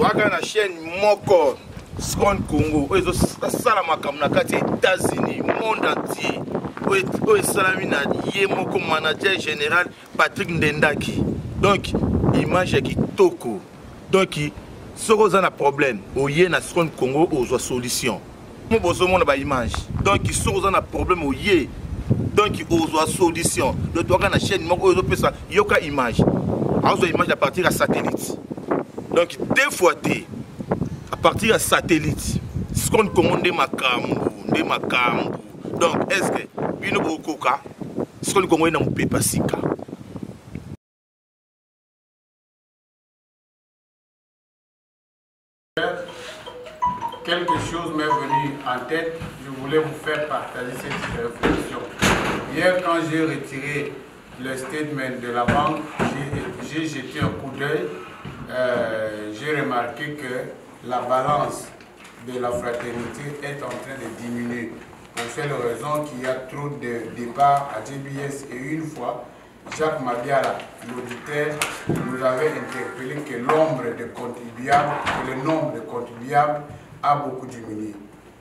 toaka na chaîne moko Scon Congo oyo ezosala makambo na kati ya États-Unis monde entier oyo esalami na ye moko manager général Patrick Ndendaki. Donc image ya kitoko. Donc soko oza na problème oye na Scon Congo ozwa solution. Mo bozomona ba image. Donc soko oza na problème oye. Donc ozwa solution. Donc toaka na chaîne moko oyo ezopesa yoka image. Azwa image à partir ya satellite. Donc deux fois T à partir de satellite, ce qu'on commande des macambou. Donc est-ce que bino bokoka ce qu'on commande dans pepasika? Quelque chose m'est venu en tête, je voulais vous faire partager cette réflexion. Hier, quand j'ai retiré le statement de la banque, j'ai jeté un coup d'œil. J'ai remarqué que la balance de la fraternité est en train de diminuer. Pour cette raison qu'il y a trop de départs à JBS. Et une fois, Jacques Mabiala, l'auditeur, nous avait interpellé que le nombre de contribuables a beaucoup diminué.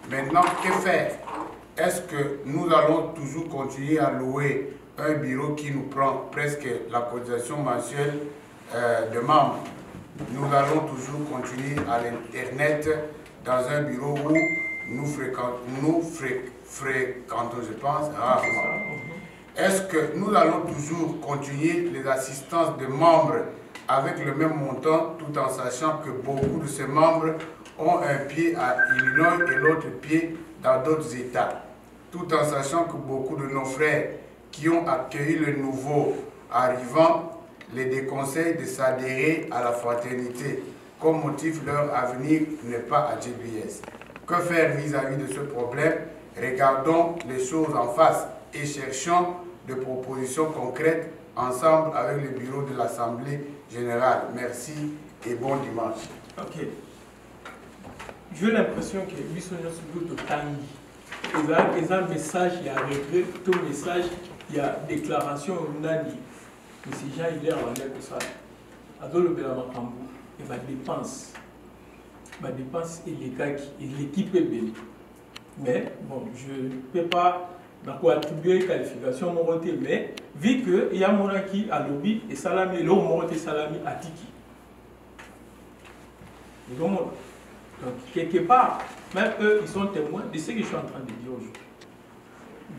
Maintenant, que faire? Est-ce que nous allons toujours continuer à louer un bureau qui nous prend presque la cotisation mensuelle de membres? Nous allons toujours continuer à l'Internet dans un bureau où nous fréquentons, je pense, rarement. Est-ce que nous allons toujours continuer les assistances de membres avec le même montant, tout en sachant que beaucoup de ces membres ont un pied à Illinois et l'autre pied dans d'autres États, tout en sachant que beaucoup de nos frères qui ont accueilli le nouveau arrivant les déconseillent de s'adhérer à la fraternité, comme motif leur avenir n'est pas à JBS. Que faire vis-à-vis de ce problème? Regardons les choses en face et cherchons des propositions concrètes ensemble avec le bureau de l'Assemblée générale. Merci et bon dimanche. Ok. J'ai l'impression que lui sont surtout tangi. Il y a un message, il y a un regret, tout message, il y a déclaration au Nani. Mais si Jean il est en l'air que ça, Adol le Bélamacambou, et ma dépense et l'équipe est belle. Mais bon, je ne peux pas attribuer qualification mon côté, mais vu qu'il y a mon qui a lobby et salami, l'homme mon salami à Tiki. Donc quelque part, même eux, ils sont témoins de ce que je suis en train de dire aujourd'hui.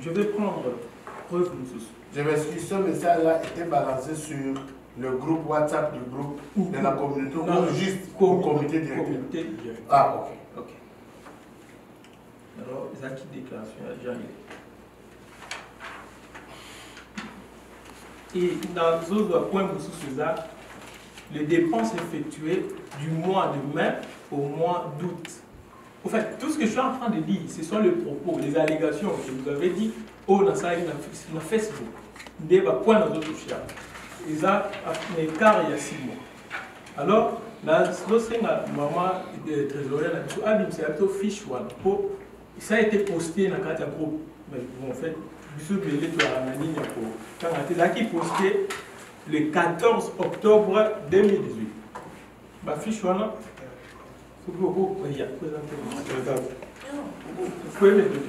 Je vais prendre preuve de ceci. Je m'excuse, ce message-là était balancé sur le groupe WhatsApp du groupe de la communauté ou juste au comité directeur. Ah, ok. Alors, les acquis de déclaration, et dans d'autres points, les dépenses effectuées du mois de mai au mois d'août. En fait, tout ce que je suis en train de dire, ce sont les propos, les allégations que vous avez dit au Facebook. Des points dans d'autres chiens. Ils ont un écart il y a 6 mois. Alors, lorsque maman de trésorier, ça a été posté dans le groupe. Mais en fait, ça a été posté le 14 octobre 2018. Ma fiche, voilà. Vous pouvez me donner.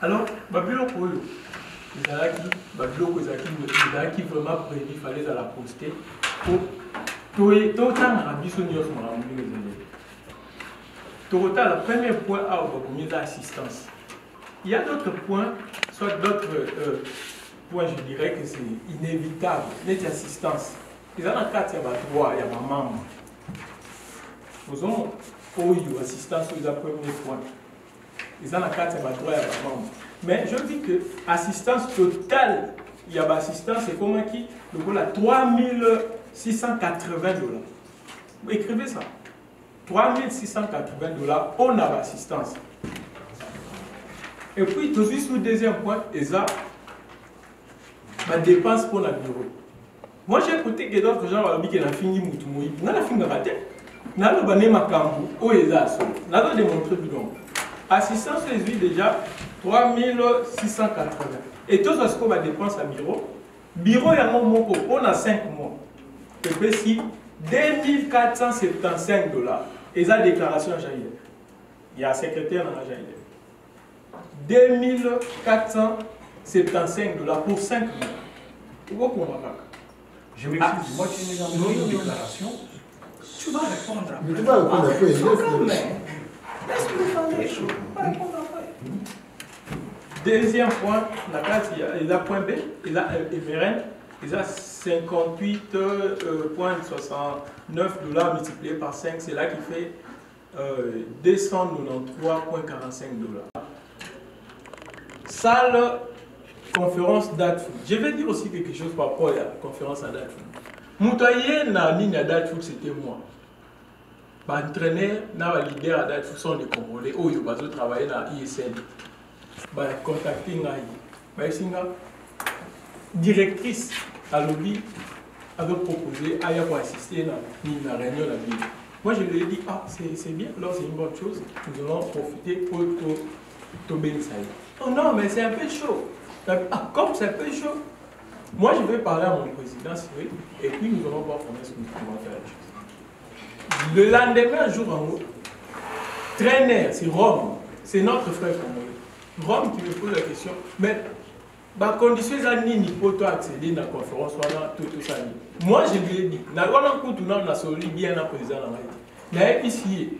Alors, Babylon pour eux, qui vraiment prévu, il fallait la poster pour tout le temps à le premier point à l'assistance. Il y a d'autres points, soit d'autres points, je dirais que c'est inévitable, l'assistance. Ils ont un cas, il y a droit, il y a ma maman. Nous avons assistance aux premiers points. Ils ont un cas, il y a droit, il y a ma maman. Mais je dis que assistance totale, il y a assistance, c'est comment qui? Donc on a 3680 $. Vous écrivez ça. 3680 $, on a l'assistance. Et puis, tout de suite, sur le deuxième point, ça, ma dépense pour la bureau. Moi, j'ai écouté que d'autres gens ont dit que la fini Moutoumouï. On a la fini raté. On a le bané Makambu, où est ça? On a démontré bidon. Assistance les huiles déjà 3680. Et tout ce qu'on va dépenser à bureau. Bureau, il y a mon mot on a 5 mois. Et puis si 2475 $. Et ça, déclaration à Jaïr. Il y a un secrétaire dans la Jaïr. 2475 $ pour 5 mois. Pourquoi on va? Je m'excuse, moi tu es dans une déclaration. Tu vas répondre après. Mais tu vas répondre après. Laisse-moi faire les choses. Tu vas répondre après. Deuxième point, la classe, il y a point B, il y a Everen, il y a 58,69 $ multiplié par 5, c'est là qui fait 293,45 $. Salle, conférence d'Adfoot. Je vais dire aussi quelque chose par rapport à la conférence à d'Adfoot. Moutaye na ligne à d'Adfoot, c'était moi. L'entraîneur, le leader à d'Adfoot sont des Congolais. Oh, ils ont travaillé dans l'ISL. Contacter la directrice à lobby avait proposé à assister à la réunion de la ville. Moi je lui ai dit, ah c'est bien, alors c'est une bonne chose, nous allons profiter pour tomber ça. Oh non, mais c'est un peu chaud. Ah, comme c'est un peu chaud, moi je vais parler à mon président, Cyril, et puis nous allons voir comment est-ce que nous pouvons faire les choses. Le lendemain, jour en haut, traîneur, c'est Rome, c'est notre frère congolais. Rome qui me pose la question, mais la condition est pour toi accéder à la conférence, tout ça. Moi je lui ai dit, on a bien un président dans la vie. Mais ici,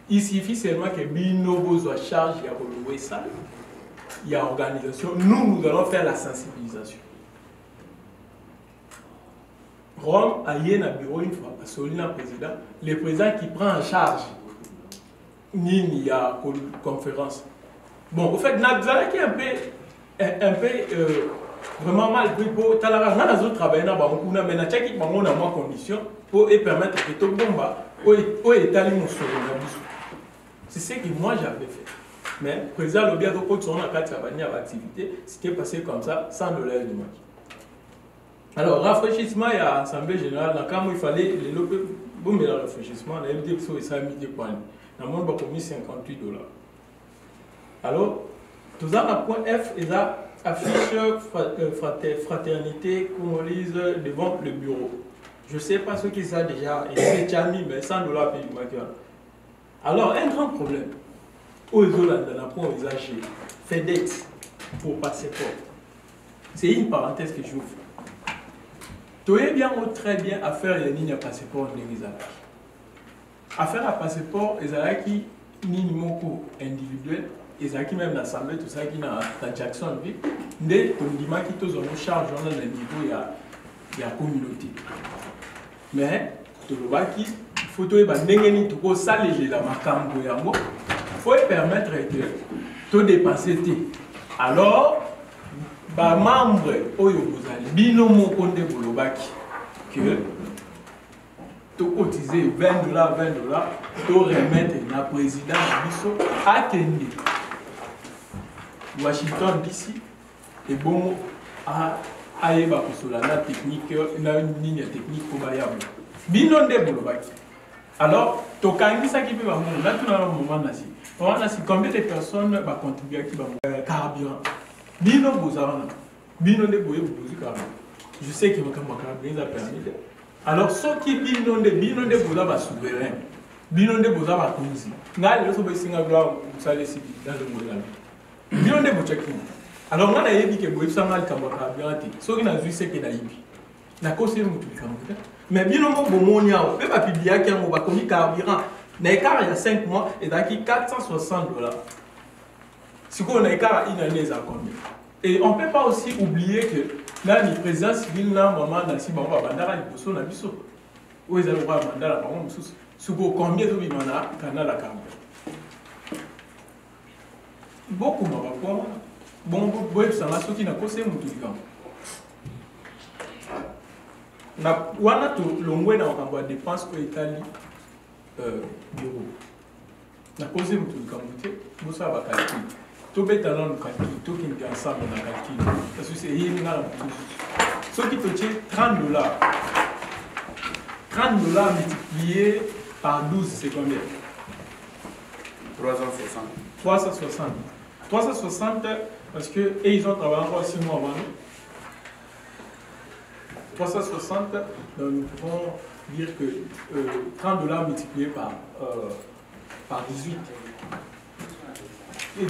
il suffit seulement que Binobo soit charge, il y a louer ça, il y a organisation. Nous allons faire la sensibilisation. Rome a eu un bureau une fois, parce que le président, le président qui prend en charge, il y a une conférence. Bon, au fait, Nabzala qui est un peu vraiment mal pris pour Talara. Nous avons travaillé dans le monde, mais nous avons moins conditions pour permettre que tout le monde c'est ce que moi j'avais fait. Mais le président Lobia de Côte sur la carte activité, c'était passé comme ça, $100 de mois. Alors, rafraîchissement, il y a l'Assemblée générale, dans le cas où il fallait les loper, bon, mais le rafraîchissement, la MD Pso et ça a mis des points. Dans le monde, il a mis $58. Alors, tout ça, le point F, il a affiche fraternité congolaise devant le bureau. Je ne sais pas ce qu'ils ont déjà, et c'est déjà mis, mais $100 pays du Makia. Alors, un grand problème, aux Hollandais, dans le point où ils ont FedEx pour passeport. C'est une parenthèse que j'ouvre. Tu es bien ou très bien à faire les lignes à passeport de l'Isaac. À faire un passeport, ils ont qui ni moko individuel. Et qui même l'Assemblée, tout ça qui est dans Jacksonville, mais on dit qui tous ont charge dans le niveau de la communauté. Mais, il faut que ça les la macambo il faut permettre que tout dépenser. Alors, les membres binomo konde bolobaki que tu cotiser $20, tu remettre la présidence à Kenya. Washington DC et bon à Aïba la technique, une ligne technique pour Bayabo. Binonde Boulobaki. Alors, Tokangi ça qui peut va là tout dans le moment là. On a combien de personnes vont contribuer à qui va carburant. Bino Bozarana. Binonde Boye carburant. Je sais que mon carburant a permis. Alors, ceux qui Binonde Boza va souverain. Binonde Boza va conduire. N'a le sobe singa gloire ça les civils dans le monde. Bien de Bochaki. Alors, on a dit que vous avez un carburant. Ce qui n'a vu, c'est qu'il a eu. La cause est mais bien au moins, on a publié qu'il y a un carburant. Il y a 5 mois et il y a $460. Si on a un année, et on ne peut pas aussi oublier que là, le président civil, là, maman, dans si on va bandara, il faut son abisso. Où ils allaient voir bandara, par exemple, sous combien de vivants là, canal à carburant. Beaucoup de gens bon, ça m'a sauté dans le conseil de on a tout l'ongoué dans la dépense au Italie bureau. La cause de tout vous savez, calcul. Tout est dans le calcul, tout qui est ensemble dans le calcul. Parce que c'est une ce qui te tient $30. $30 multiplié par 12, c'est combien? 360. 360. 360 parce que et ils ont travaillé encore 6 mois avant nous. 360, donc nous pouvons dire que $30 multiplié par 18. Et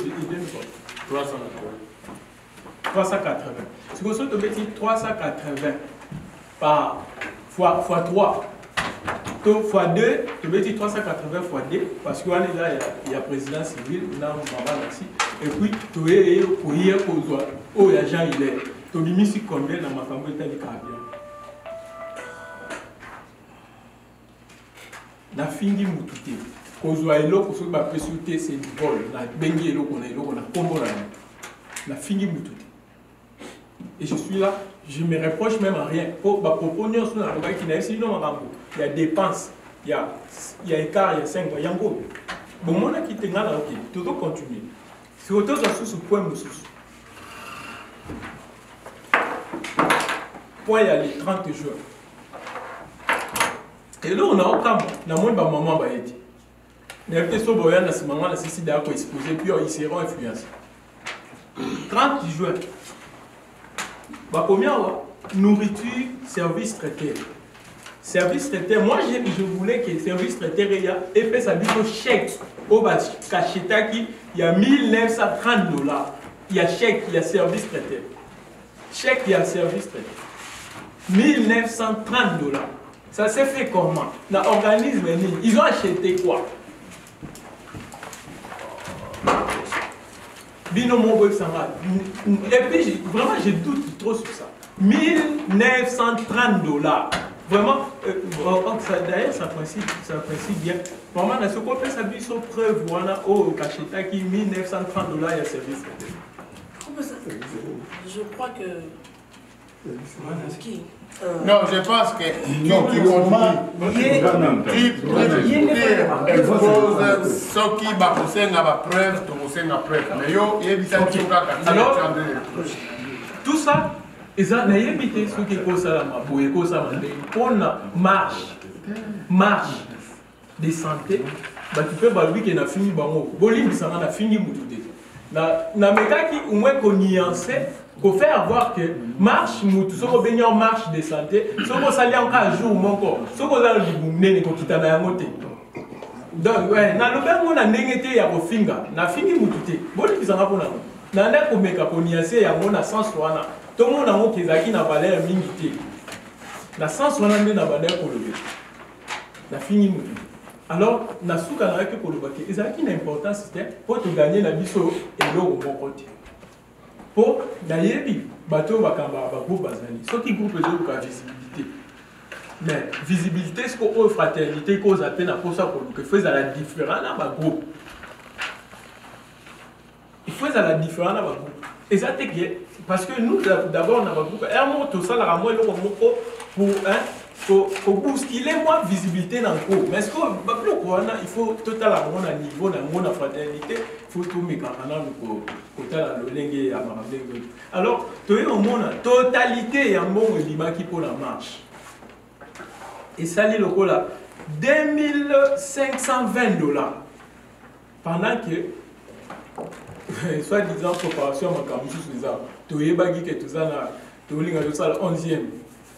380. Ce que vous dit 380 par fois 3. Donc, fois 2, tu veux dire 380 fois 2, parce qu'il y a président civil, il y a un moment ici, et puis tu es pour y aller, où il y a Jean, il est. Tu as mis sur combien dans ma famille, tu as dit carabien. Na fingi mututé. Kozwa eloko so ba pesuté c'est du vol. Na bengi eloko na kombo na fingi mututé. Et je suis là, je me reproche même à rien. Pour ba proposition sur la loi qui n'a ici non mambo. Il y a dépenses, il y a écart, il y a 5 il y a ngo. Bon mon a quitté ngala OK, tout doit continuer. Si autant sur ce point mususu. Point il y a les 30 jours. Et là, on a un cas, on a moins de maman qui a été. Il y a peut-être ce moment là, c'est d'accord exposé, puis ils seront influencés. 30 juin. La première fois, nourriture, service traité. Service traité, moi je voulais que le service traité ait fait sa vie au chèque. Au Kachetaki, il y a $1930. Il y a chèque, il y a service traité. Chèque, il y a service traité. $1930. Ça s'est fait comment? L'organisme, ils ont acheté quoi? Binomo Sanga. Et puis, vraiment, je doute trop sur ça. $1930. Vraiment, d'ailleurs, ça coïncide bien. Vraiment, ce qu'on fait, ça dit, preuve, voilà, au Kacheta qui $1930 il y a service. Je crois que. Non, je pense que tu exposes ce qui va pousser à la preuve, mais alors, tout ça, ils ont évité ce qui est pour marche de santé, tu peux voir lui qui a fini, a fini. Na mekaki au moins qu'on nuancer, qu'on fait avoir que marche mutu, ce qu'on bénit en marche de santé, ce qu'on s'allie encore un jour mon corps, ce qu'on a le boumné qu'on quitte à la montée. Donc ouais, na le ben on a négété ya kofinga, na fini mutu. Bon ils en a pour nous. Na na ko meka ko nuancer ya mona sans soana. Tout le monde a mon kezaki na valeur mingi. Na sans soana na valeur ko lever. Na fini mutu. Alors, na souka na que pour le baquet, et ça qui une importance pour te gagner la biso et l'eau au bon côté. Pour d'ailleurs, bateau bakamba groupe bazali. Ce qui groupe la visibilité. Mais visibilité, c'est qu'on fraternité cause à peine pour ça pour que faisait la différence dans ma groupe. Il faut la différence dans ma groupe. Et ça c'est parce que nous d'abord dans ma groupe, et on tout ça la moi pour faut bousculer moins visibilité dans le cours. Mais ce que il faut totalement à niveau dans la fraternité, il faut tout mettre en alors, tu as une totalité un bon qui pour la marche. Et ça, c'est le coup là, $2520. Pendant que, soit-disant, préparation à ma camus, tu as bagui que tout ça, tu as le 11e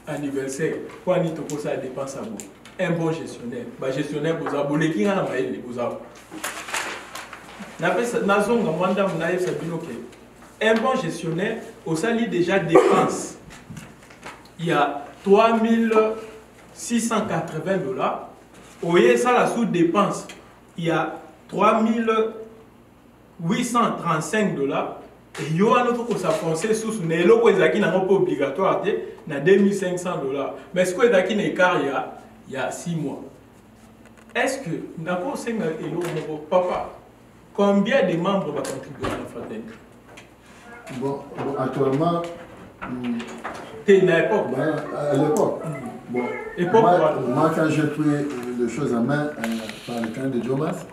anniversaire, pour aller te poser la dépense à vous. Un bon gestionnaire, gestionnaire, vous avez les qui en un bon gestionnaire, au sali déjà dépense. Il y a $3680. Au ça la sous-dépense, il y a $3835. Et il y a un autre qui s'est sous les locaux qui n'ont pas obligatoire, na $2500. Mais ce que il y a 6 mois. Est-ce que nous avons papa, combien de membres vont contribuer à la fraternité? Bon, actuellement, t'es à l'époque. À l'époque. Bon, moi, quand j'ai pris les choses en main par le camp de Jomas,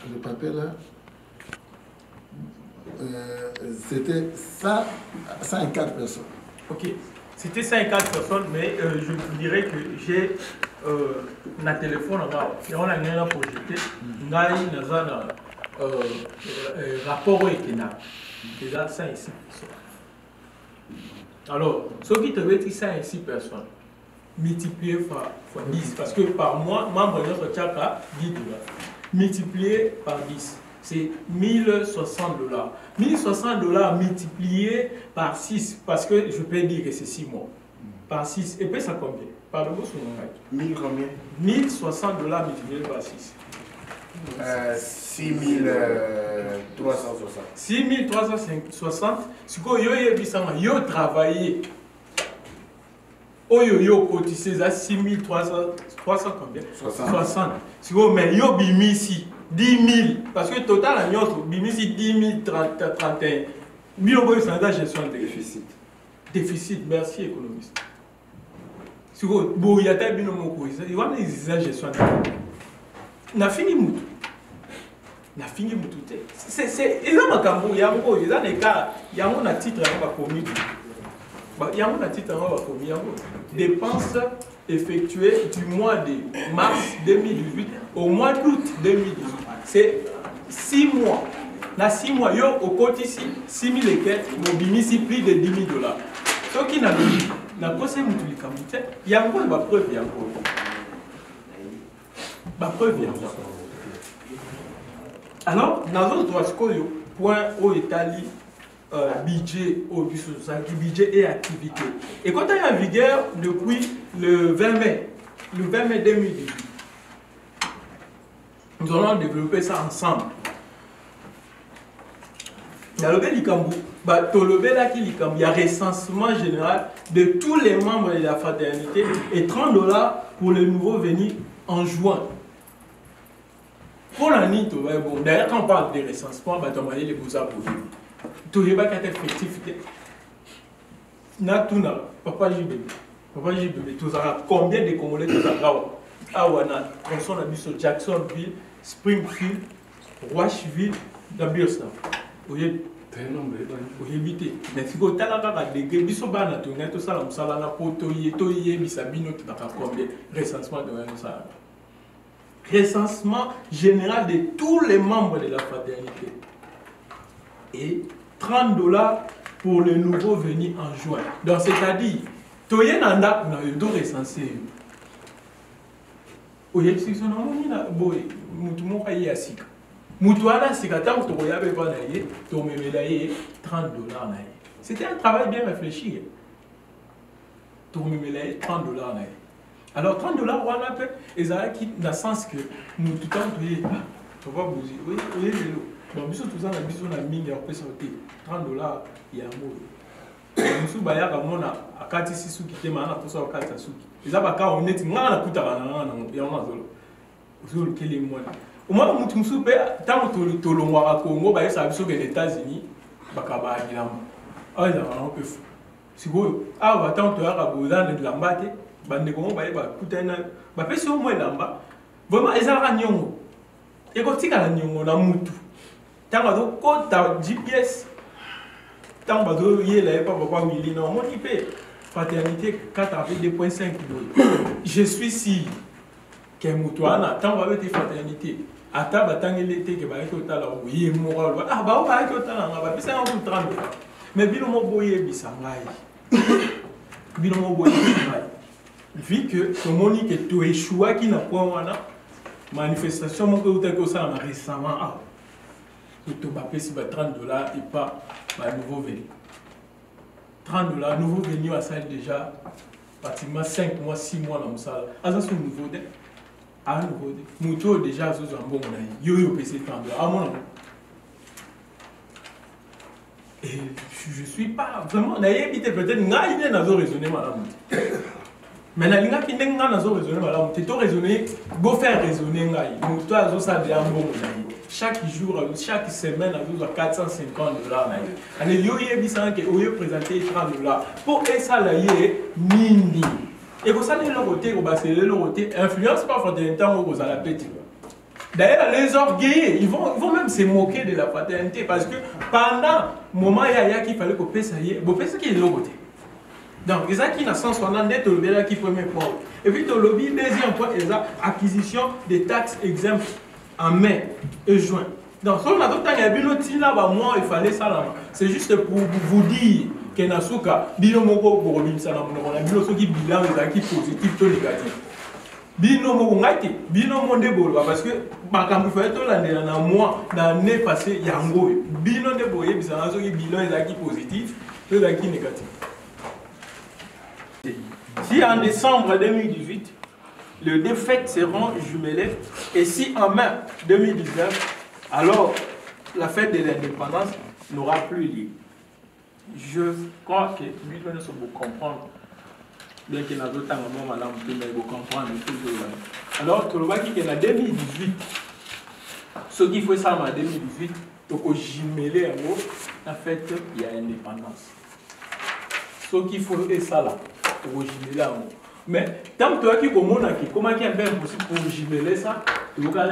le papier là, c'était 104 personnes. Ok, c'était 104 personnes, mais je vous dirais que j'ai na téléphone on a rien projeté ngai naza na rapport ekena déjà 5 ici. Alors ce qui te veut dire 5 ici personnes multiplié par 10 parce que par mois membre de notre chaka 10 $, multiplié par 10 c'est $1060. $1060 multiplié par 6 parce que je peux dire que c'est 6 mois par 6 et puis ça combien? Pardon, 1000 combien? $1060 multiplié par 6. 6360. 6360. Ce que yo travaillé. Yo cotisé à 6300 combien? 60. Ce que mais yo bimisi 10 000 parce que total à nyonso bimisi 10 000 31. Bilo c'est la gestion de déficit. Déficit, merci économiste. Si vous avez un peu de gestion, na fini mutu. Na fini mutu. C'est énorme quand vous y a un écart, il y a un titre à commis. Il y a un titre à commis. Dépenses effectuées du mois de mars 2018 au mois d'août 2018. C'est 6 mois. Dans 6 mois, il y a au côté ici 6 000 et quelques, mobilisé plus de $10 000. Ce qui n'a pas na kose mutu likamute yango ba preuve yango alors nazo droit sikoyo point au étali budget au budget et activité et quand il est en vigueur depuis le 20 mai 2018 nous allons développer ça ensemble. Il y a un recensement général de tous les membres de la fraternité et $30 pour les nouveaux venus en juin. Pour l'année, bon, d'ailleurs, quand on parle de recensement, on va les beaux apôtres. Tu n'as pas effectivité. Papa JBB, combien de Congolais tu as Awana, Tronçon, Jacksonville, Springfield, Rocheville, Birstone. Oui, éviter. Mais si vous avez des gens recensement général de tous les membres de la fraternité et $30 pour les nouveaux venus en juin. Donc c'est-à-dire, tu es dans le recensé. C'était un travail bien réfléchi. $30. Alors $30, on a fait, et ça qui dans le sens que nous tout le temps, tu vas vous dire, oui, bon, tout ça, on a mis $30, il y a un mot. Nous baya comme on a akati sisu qui te mana pour ça au kata suki. Et ça va quand on est ngana kuta bana ya mazolo. Uzulu kele mwana. Uma mutu musupe tant to lo ngwa Congo ba yesa biso ke les États-Unis bakaba ngilama. Ah ça va un peu fou. Siko ah va tant to ya boza de lambate bande ko ba ba kutana ba pesi au moins lamba. Vraiment ezala nyongo. Et ko tika na nyongo na mutu. Tant ba do kota GPS tant que vous avez pas mon IP fraternité 4,2.5 je suis si que mutuana tant que vous fraternité ata batangi l'été que ba ekotala oui moral ah ba ba ekotala nga ba bisa en 30 mais bino mo boye bisangai bino mo boye bisangai vu que tomoni que tu échoua qui na point wana manifestation mo ko utako ça récemment ah tu vas payer $30 et pas nouveau venu. $30, nouveau venu à ça déjà pratiquement 5 mois, 6 mois dans le salle. Ah, ça c'est un nouveau dé. Ah, nouveau dé. Mouto déjà, c'est un bon monnaie. Yo payé $30. Ah, mon nom. Et je suis pas vraiment. D'ailleurs, peut-être, n'a il n'a pas raisonné, madame. Mais la ligne qui n'est pas raisonné, madame. Tu as raisonné, go faire raisonner, Mouto a ça déjà un bon monnaie. Chaque jour, chaque semaine, on a $450. Allez, yo yebisan que yo présenter $30 pour ça là mini. Et vous savez le côté au bas c'est le côté influence pas fraternité aux à la petite. D'ailleurs les orgueillés, ils vont même se moquer de la fraternité parce que pendant moment il y a qu'il fallait que ça y est, bon c'est qui est le côté. Donc, il y a 162 qui premier point. Et puis, le lobby, deuxième point, il y a acquisition des taxes exemptes en mai et juin. Donc, si on a d'autres temps, il fallait ça. C'est juste pour vous dire que Nasuka, binomoko pour Robin Salam, on a vu ce qui bilan qui positif ou négatif. Binomo ngati, binomo ndebolo parce que makambo fait to la na mois l'année passée il y a un gros bino ndeboye bizana so ki bilan ezaki positif, to ezaki négatif. Si en décembre 2018, les deux fêtes seront jumelées, et si en mai 2019, alors la fête de l'indépendance n'aura plus lieu. Je crois que lui, nous sommes pour comprendre, bien qu'il y ait d'autres temps, madame, vous comprendre. Alors, tu vois qu'il y a 2018, ce qu'il faut ça en 2018, donc au jumelé en gros, la fête, il y a l'indépendance. Ce qu'il faut c'est ça là. Mais tant que tu as comment il est bien possible pour jumeler ça, le 30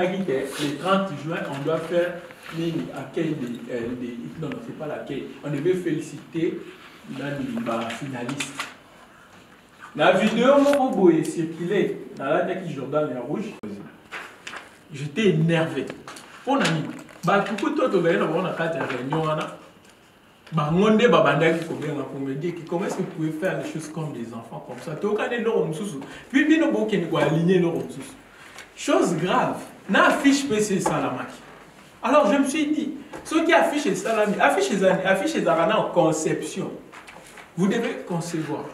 juin, on doit faire l'accueil non, c'est pas l'accueil. On devait féliciter les finalistes. La vidéo est circulée dans la tête qui Jordan et Rouge. J'étais énervé. On a mis. Tout le temps, on a fait une réunion. Comment est-ce que vous pouvez faire des choses comme des enfants comme ça? Puis, aligner chose grave, n'a affiche PC Salamaki. Alors je me suis dit, ceux qui affichent Salami, affichent Zarana en conception. Vous devez concevoir.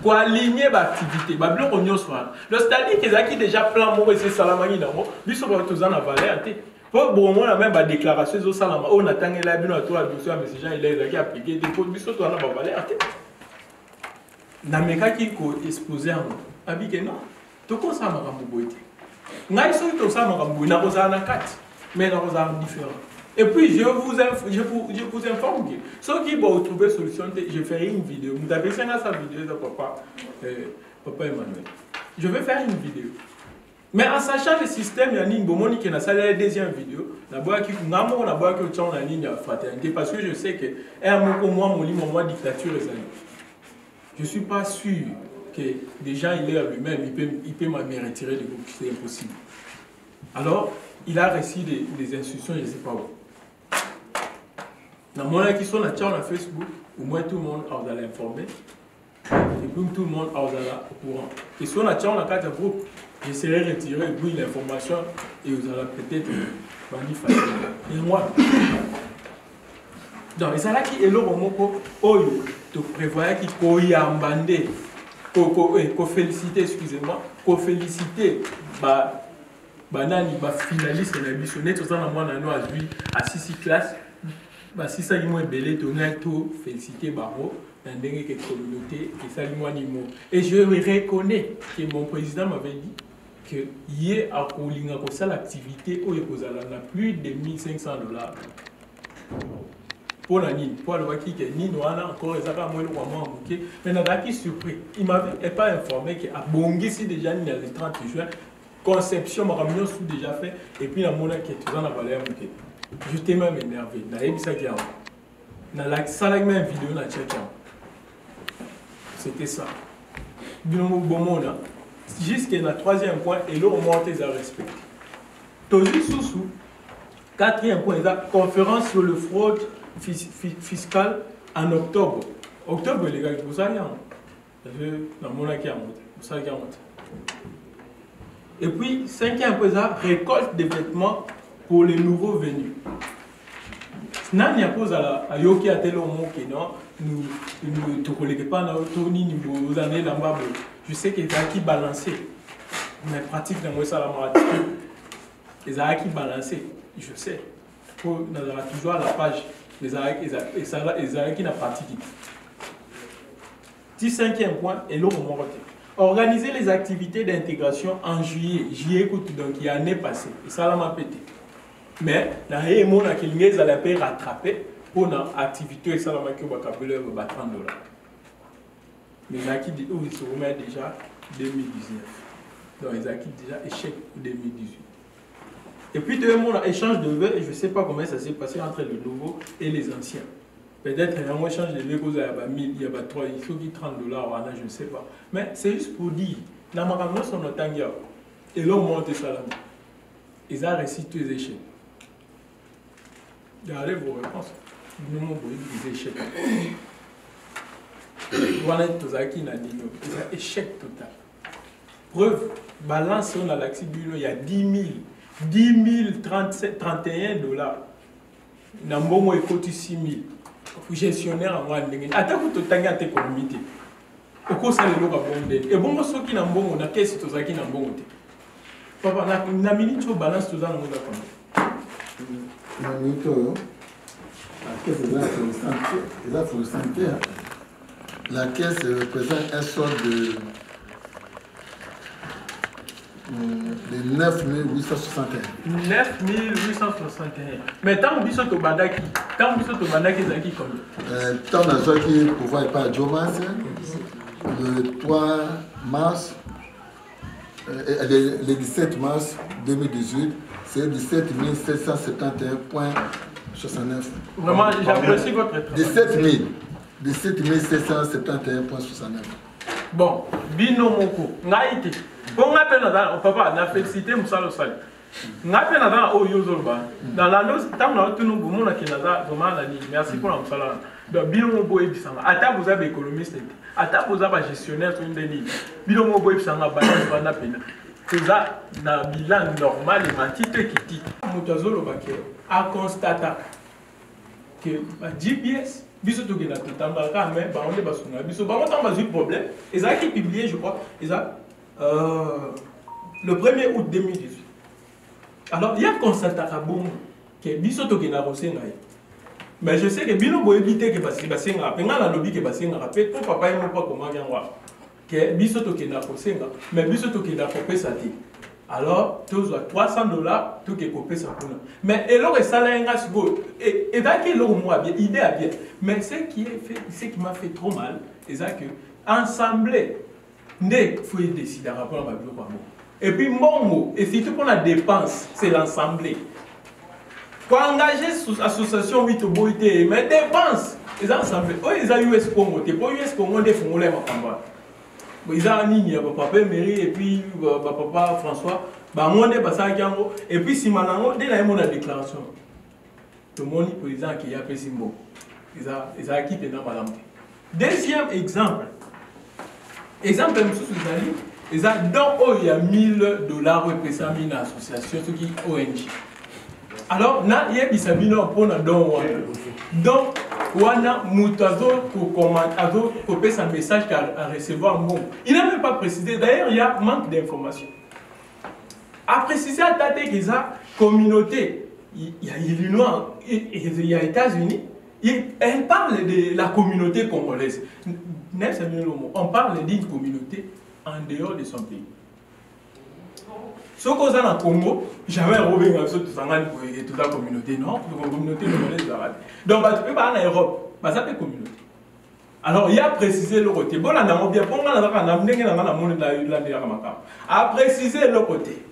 Pour aligner l'activité, le c'est-à-dire qu'ils ont déjà plein de mots et c'est Salamaki dans le mot, ils sont tous en valeur. Pour bon, on a même des déclarations au Salama. On attend la bino à toi, mais ces gens, il est appliqué des codes, mais surtout, on a valeur. Dans mes cas qui est exposé à moi, habité non. Tout comme ça, ma ramboboité. N'a pas tout ça, ma ramboboité. N'a pas un 4, mais n'a pas un différent. Et puis, je vous informe que ceux qui vont trouver solution, je ferai une vidéo. Vous avez fait sa vidéo de papa Emmanuel. Je vais faire une vidéo. Mais en sachant le système, il y a une bonne qui a la deuxième vidéo. D'abord, qui a la ligne fraternité parce que je sais que moi, dictature est je ne suis pas sûr que des gens, il est à lui-même, il peut me retirer de vous, c'est impossible. Alors, il a reçu des instructions, je ne sais pas où. Dans mon qui sont sur Facebook, au moins tout le monde a l'informer. Et puis tout le monde a au courant. Et si on a sur la carte groupe, je serai retiré, puis l'information, et vous allez peut-être manifester. Et moi, donc, et ça là qui est le moment où tu prévois qu'il y a un bandé, qu'on félicite, excusez-moi, qu'on félicite, banani, finaliste, on a bisonné, tout ça, on a vu à 6 classes, si ça y est, belé, on a tout félicité, baro, dans une communauté, et ça y est, et je reconnais que mon président m'avait dit que hier, à Kolinga, ça l'activité, où il y a plus de $1,500. Pour la Nine, pour le Waki, Nine, on a encore les affaires, moi, le roi, mais on a qui surpris. Il ne m'avait pas informé qu'à Bongi, si déjà, il y a le 30 juin, conception, ma réunion sous déjà fait, et puis la monnaie qui est toujours dans la valeur. J'étais même énervé. Dans la même vidéo, c'était ça. Jusqu'à le troisième point, et là, on monte les respect. Tozi Soussou, quatrième point, la conférence sur le fraude fiscale en octobre. Octobre, les gars, vous savez, dans mon acquis à monter. Vous savez qu'il y a monté. Et puis, cinquième point, récolte des vêtements pour les nouveaux venus. Nan ya pose à yoki à tel moment que non, nous ne collèguons pas dans Tony niveau aux années là-bas. Je sais qu'il y a qui balancer, mais pratique dans moi ça la maladie. Il y a qui balancer, je sais. Pour nous avoir toujours à la page, les a qui n'a pratiqué. 15e point et l'autre moment. Organiser les activités d'intégration en juillet. Juillet écoute donc il y a année passée et ça l'a pété. Mais la réunion a qu'il y a des rattraper pour l'activité et ça l'a marqué au vocabulaire de $30. Mais les acquis ils se remettent déjà 2019. Donc les acquis déjà échec 2018. Et puis tout le monde échange de vœux et je ne sais pas comment ça s'est passé entre les nouveaux et les anciens. Peut-être un échange de l'écho, il y a 1000, il y a 3, il faut qu'il y ait $30, je ne sais pas. Mais c'est juste pour dire, dans ma caméra, son otangya, et là, on monte ça là. Ils ont réussi tous les échecs. Regardez vos réponses. Nous avons des échecs. Voilà, tous les qui n'a dit non. Ils ont échec total. Preuve, balance on a l'accès il y a 10 31 $. Dans bon mot, il coûte 6 000. Gestionnaire en moi, attends que tu t'engages à tes communautés. Au cours de l'eau à Bondé. Et bon, ceux qui n'ont bon, on a qu'est-ce que tu as qui n'ont bon. Papa, na minute tu balance tout ça dans le monde. Na minute, la caisse est là pour le santé. La caisse représente un solde de 9 861. 9 861. Mais tant que tu as bandaki, c'est qui combien? Tant que tu as pouvoir pas Jomas, le 3 mars, le 17 mars 2018, c'est 17 771,69. Vraiment, j'apprécie votre réponse. 17 771,69. Bon, bino moko, ngaïti. Bon, on appelle papa, on a félicité Moussa Lossali. On appelle au Yozolba. Dans la noce, tant que nous avons vraiment la ligne. Merci pour la Moussa. Donc, bino moko et bisanga. Attends, vous avez économiste. Attends, vous avez gestionnaire sur une des lignes. Bino moko et bisanga, balance, bana pena. C'est ça, dans le bilan normal, et ma titre qui dit. Moutazolo Baké a constaté que GPS. Biso to gena to tamba ka mais ba on est basuna biso ba on tamba un problème et ça qui publié je crois et ça le 1er août 2018. Alors il y a constaté à bon que biso to gena rosenga mais je sais que bino bo éviter que basenga penga na lobby que basenga rappel to papa et mon pas comment ngwa que biso to gena rosenga mais biso to gena kopé ça dit. Alors, tu as $300, tu as coupé ça pour nous. Mais alors, ça là, et d'accord, moi bien, idée à bien. Mais ce qui m'a fait trop mal, c'est que ensemble, il faut décider à rapport à ma vie. Et puis, mon mot, et si tu prends la dépense, c'est l'ensemble. Pour engager l'association 8 au Boïté, mais dépense, les ensemble. Oh, ils ont US Congo, tu peux US Congo, des fonds, les m'a ils ont un ligne, papa Mary et puis papa François, et puis si maintenant, dès la déclaration, le monde président qui a fait Simbo, ils ont quitté dans madame. Deuxième exemple, ils ont dans il y a $1000 représent une association, ce qui est ONG. Alors, il y a des sabino pour nous donc, wana mutazo pour copier sa message à recevoir bon. Il n'a même pas précisé. D'ailleurs, il y a manque d'informations. À préciser à Tate qu'il y a communauté, il y a Illinois, il y a États-Unis. Elle parle de la communauté congolaise. On parle d'une communauté en dehors de son pays. Ce qu'on a dans le Congo, jamais Robin a fait toute la communauté, non, la communauté congolaise. Donc, tu peux pas en Europe, ça peut être communauté. Alors, il a précisé le côté. Bon, on a bien, on a précisé le côté.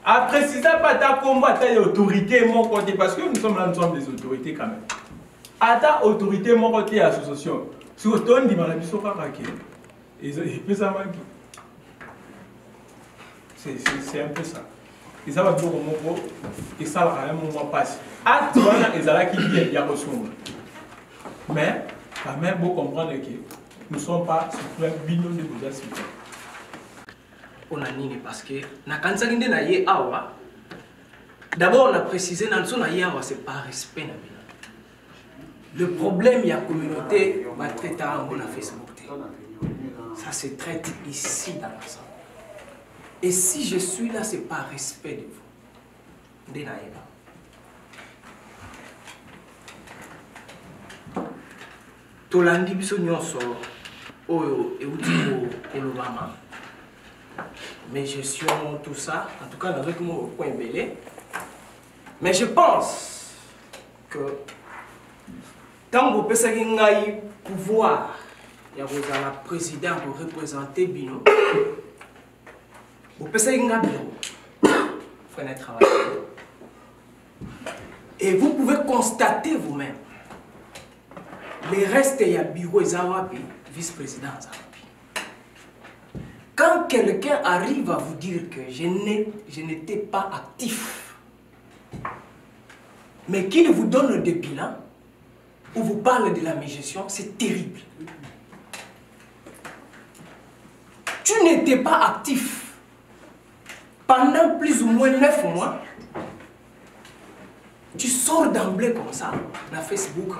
A précisé pas ta combat, ta autorité, mon côté, parce que nous sommes là, nous sommes des autorités quand même. À ta autorité, mon côté, association. Si on donne des maladies, ils et puis ça manque. C'est un peu ça. Et ça va dire au moment et ça va un moment passer. À toi, ils allaient qui viennent, il y a reçu. Mais, quand même, vous comprenez que nous ne sommes pas sur un binôme de vos assistants. On a nini parce que, na kanzanginde na ye awa, d'abord on a précisé, dans le son na ye awa, c'est pas respect. Le problème, il y a communauté, ma traite à un bon à Facebook. Ça se traite ici dans l'ensemble. Et si je suis là, ce n'est pas respect de vous. Denaïba. Tolandi biso nyonso oyo euti kolobama. Mais gestion tout ça, en tout cas dans notre mot point belé. Mais je pense que tant que vous pensez ngai pouvoir, il y a la président pour représenter Bino. Vous pensez qu'il y a un bureau, vous travail. Et vous pouvez constater vous-même les restes, il y a bureau et vice-président. Quand quelqu'un arrive à vous dire que je n'étais pas actif, mais qu'il vous donne des bilans, ou vous parle de la gestion, c'est terrible. Tu n'étais pas actif pendant plus ou moins 9 mois. Tu sors d'emblée comme ça, dans Facebook,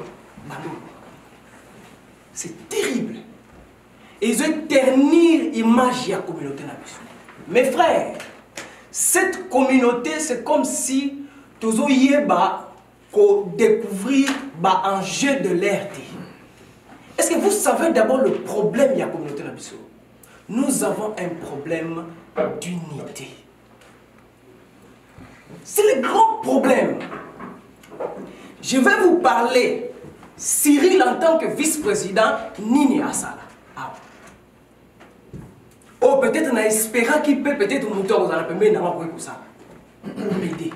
c'est terrible. Et ils ont ternir l'image de la communauté. Mes frères, cette communauté, c'est comme si tu découvrir un jeu de l'RT. Est-ce que vous savez d'abord le problème de la communauté? Nous avons un problème d'unité. C'est le grand problème. Je vais vous parler, Cyril en tant que vice-président, Nini Asala. Oh, peut-être on a espéré qu'il peut peut-être monter aux Alpes, pour ça. Pour m'aider.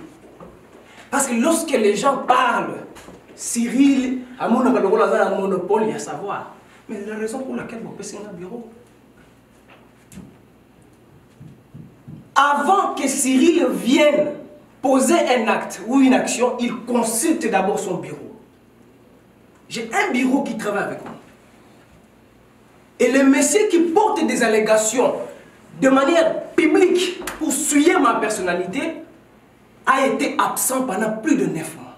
Parce que lorsque les gens parlent, Cyril a un monopole, il y a savoir. Mais la raison pour laquelle vous passez un bureau. Avant que Cyril vienne poser un acte ou une action, il consulte d'abord son bureau. J'ai un bureau qui travaille avec moi. Et le monsieur qui porte des allégations de manière publique pour souiller ma personnalité a été absent pendant plus de 9 mois.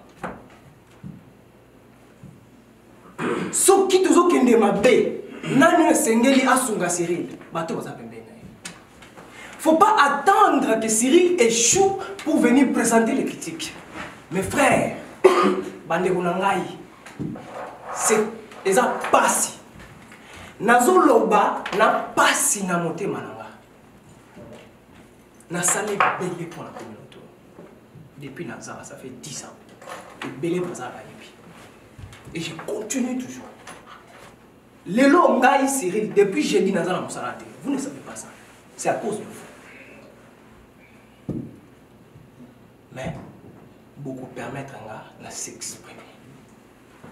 Ce qui toujours kende mabe, nanu sengeli asunga Cyril, bato baza pembeni. Faut pas attendre que Cyril échoue pour venir présenter les critiques. Mes frères, bande bunangai, c'est eza pasi. Nazo loba na pasi na motema nanga. Na salé belé pour la communauté. Depuis Nazara, ça fait 10 ans. Et belé pour ça. Et je continue toujours. Lelo ngai Cyril, depuis jeudi Nazara Moussalate. Vous ne savez pas ça. C'est à cause de vous. Mais beaucoup permettre à s'exprimer.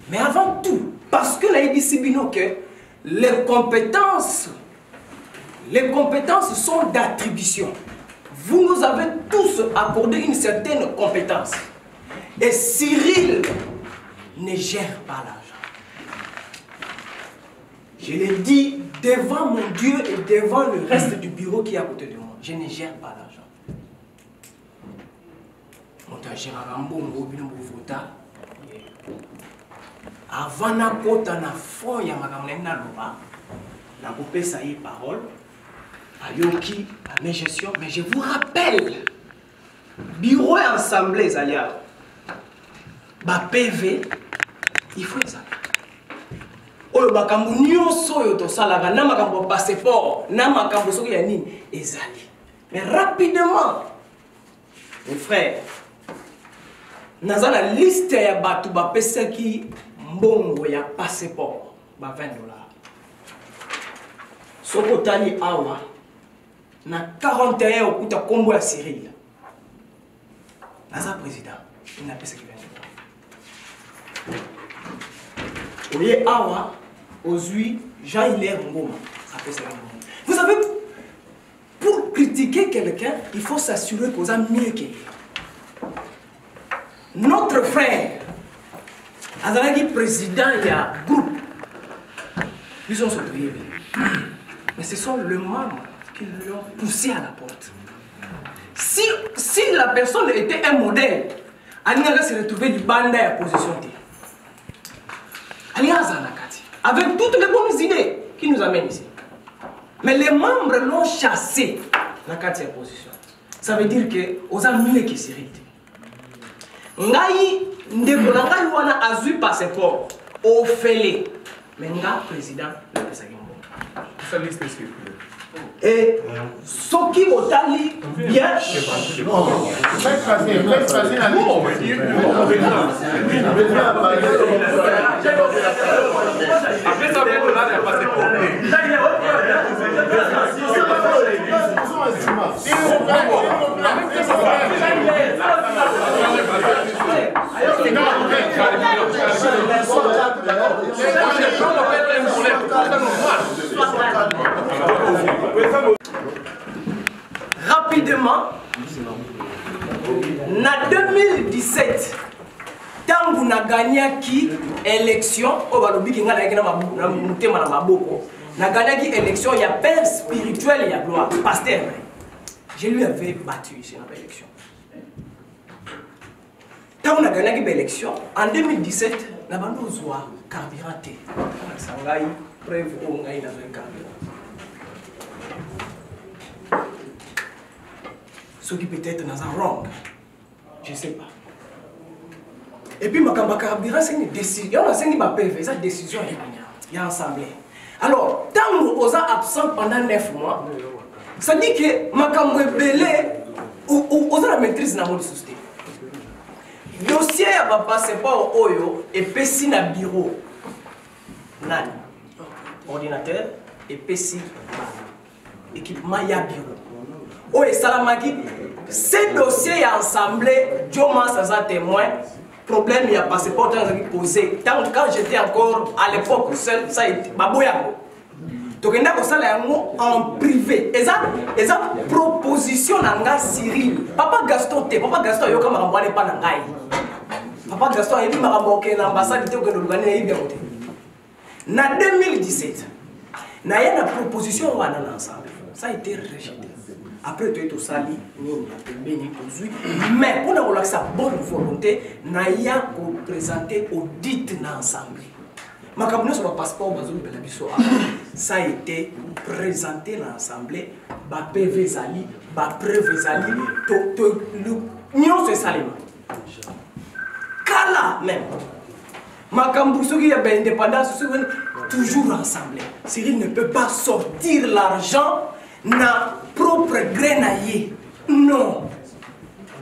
Mais avant tout, parce que la Sibino que les compétences sont d'attribution. Vous nous avez tous accordé une certaine compétence. Et Cyril ne gère pas l'argent. Je l'ai dit devant mon Dieu et devant le reste du bureau qui est à côté de moi. Je ne gère pas l'argent. Avant na kota na fond ya makamna loba na couper ça y parole ayoki à mes gestions, mais je vous rappelle bureau et assemblée zalia ba PV il faut ça oyo makambo nyonso yo to salaka na makambo passeport na makambo soki ya nini ezali, mais rapidement mes frères naza la liste ya batu ba pesa ki mbongo ya passeport ba $20. Soko tali awa na 41 okuta kombo ya Cyril. Naza président, il n'a pas ce qu'il vient. Oye awa ozui Jean-Hilaire Ngoma. Vous savez, pour critiquer quelqu'un, il faut s'assurer qu'on a mieux que lui. Notre frère, Azalaki président, il y a un groupe. Ils sont sautés. Mais ce sont les membres qui l'ont poussé à la porte. Si la personne était un modèle, Alina se retrouver du bande à position. Avec toutes les bonnes idées qui nous amènent ici. Mais les membres l'ont chassé dans la position. Ça veut dire que aux amis qui s'y ngai ndeko na ngai wana azui passeport au fele mais nga président le pesagimbo ça liste est et soki otali bien non faites passer la liste après ça peut là le passeport Les Rapidement, en 2017, tant qu'on a gagné qui élection, on va l'oublier qu'on a gagné élection, il y a père spirituel, il y a gloire, pasteur. Je lui avais battu ici dans l'élection. Tant qu'on a gagné l'élection, en 2017, on a besoin de carburant. Preuve qu'on a carburant. Ce qui peut-être dans un wrong, je ne sais pas. Et puis, ma carburant, c'est une décision. On a une PV, c'est une décision. Il y a assemblée. Alors, tant que vous êtes absent pendant 9 mois, ça dit que ma carburant vous avez la maîtrise de la société. Le dossier va passer par Oyo et PC na bureau. Nani. Ordinateur et PC. Équipement, il y a bureau. Oh, et Salamaki, ces dossiers ensemble, Dioma, ça a témoin. Problème, il y a passeport posé. Quand j'étais encore à l'époque seul, ça a été Baboyako. Donc, il y a ça en privé. Et ça, proposition à Cyril. Papa Gaston, il y a pas Papa Gaston, il y a une ambassade qui est organisée. En 2017, il y a une proposition ensemble. Ça a été rejeté. Après, tu es au sali, mais pour avoir sa bonne volonté, il y a présenté au dit ensemble. Ma cabine sur le passeport, ça a été présenté dans l'Assemblée, ba PV Zali, ba preuve Zali, l'union c'est Salima. Kala même. Ma cabine qui est indépendance, toujours ensemble. Cyril ne peut pas sortir l'argent na propre grenailler. Non.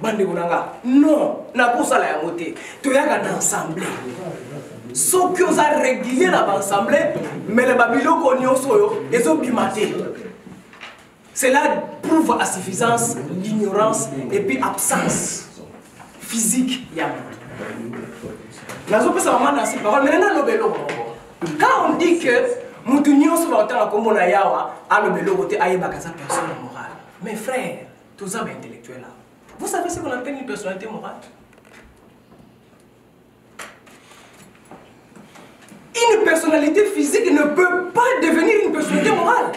Bande Goulanga. Non. Na poussa la yamote. Tu y a ensemble. Sauf que vous avez régulier dans l'assemblée, mais les Babylons connaissent ils ont bimaté. Cela prouve à suffisance l'ignorance et puis absence physique. Quand on dit que Moutounion sur le temps comme on a yawa, à le bélo côté aïe bakaza personne morale. Mes frères, tous hommes intellectuels là. Vous savez ce qu'on appelle une personnalité morale? Une personnalité physique ne peut pas devenir une personnalité morale.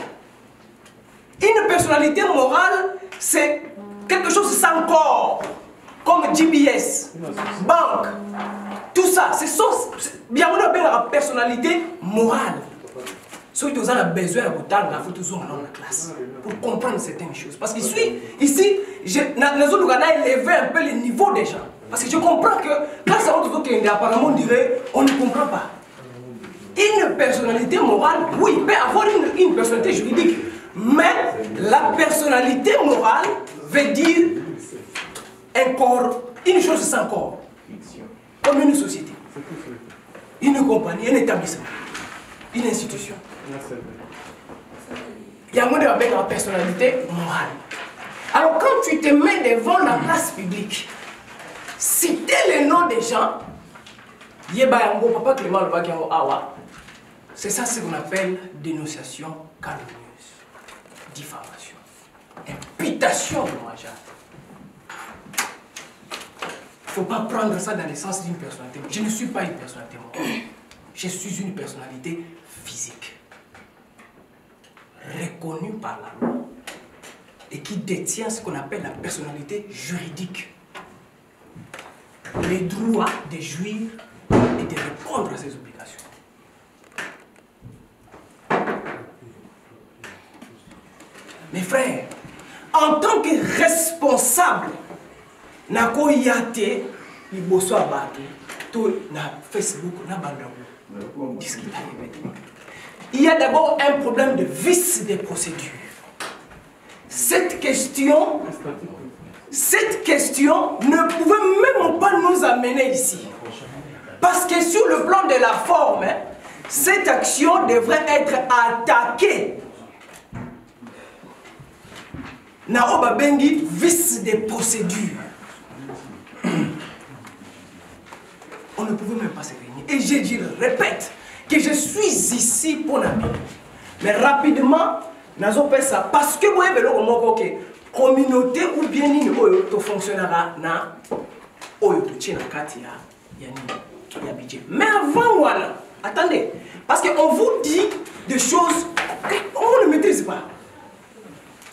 Une personnalité morale, c'est quelque chose sans corps, comme GBS, banque, tout ça. C'est bien la personnalité morale. Ceux qui ont besoin de temps, il faut toujours aller dans la classe pour comprendre certaines choses. Parce qu'ici, les autres ont élevé un peu le niveau des gens. Parce que je comprends que là, ça va toujours qu'il apparemment on dirait on ne comprend pas. Une personnalité morale, oui, peut avoir une personnalité juridique. Mais la personnalité morale veut dire un corps, une chose sans corps. Comme une société, une compagnie, un établissement, une institution. Il y a moins de personnalité morale. Alors quand tu te mets devant la place publique, citer les noms des gens, Yebayango, Papa Clément Lebakiango Awa, c'est ça ce qu'on appelle dénonciation calomnieuse, diffamation, imputation dommageable. Il ne faut pas prendre ça dans le sens d'une personnalité. Je ne suis pas une personnalité morale. Je suis une personnalité physique, reconnue par la loi et qui détient ce qu'on appelle la personnalité juridique. Les droits de jouir et de répondre à ses obligations. Mes frères, en tant que responsable, Nako yate liboso abatu to na Facebook na bandago discuter. Il y a d'abord un problème de vice des procédures. Cette question ne pouvait même pas nous amener ici. Parce que sur le plan de la forme, cette action devrait être attaquée. Naoba Bengi, vice des procédures. On ne pouvait même pas se réunir. Et je répète, que je suis ici pour l'ami. Mais rapidement, nazo fait ça parce que moi je veux communauté ou bien une fonctionnera na oyo tu na kati ya budget. Mais avant voilà, attendez, parce qu'on vous dit des choses qu'on ne maîtrise pas.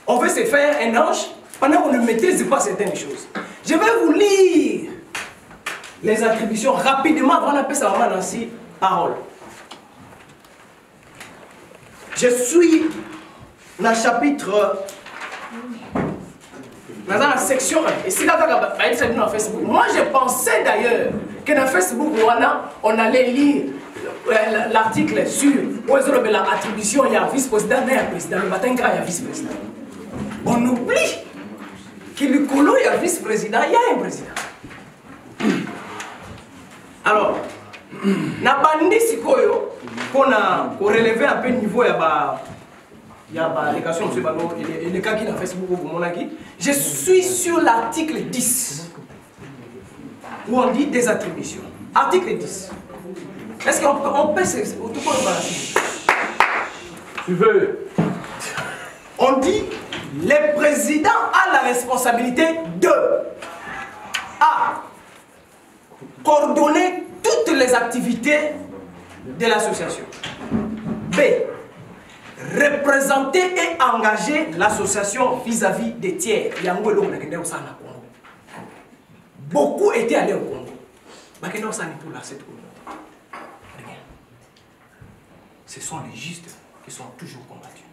On veut se faire un ange pendant qu'on ne maîtrise pas certaines choses. Je vais vous lire les attributions rapidement avant d'appeler ça vraiment Nancy parole. Je suis dans le chapitre, dans la section 1. Et si là, dans Facebook, moi je pensais d'ailleurs que dans Facebook, on allait lire l'article sur l'attribution, il y a vice-président, il y a président, le matin, il y a vice-président. On oublie que le colo, il y a vice-président, il y a un président. Alors, na bandi sikoyo qu'on a relevé un peu le niveau il y a les questions et les cas qui dans Facebook je suis sur l'article 10 où on dit des attributions. Article 10. Est-ce qu'on peut se tu veux? On dit le président a la responsabilité de A. Coordonner toutes les activités de l'association. B. Représenter et engager l'association vis-à-vis des tiers. Beaucoup étaient allés au Congo. Ce sont les justes qui sont toujours combattus.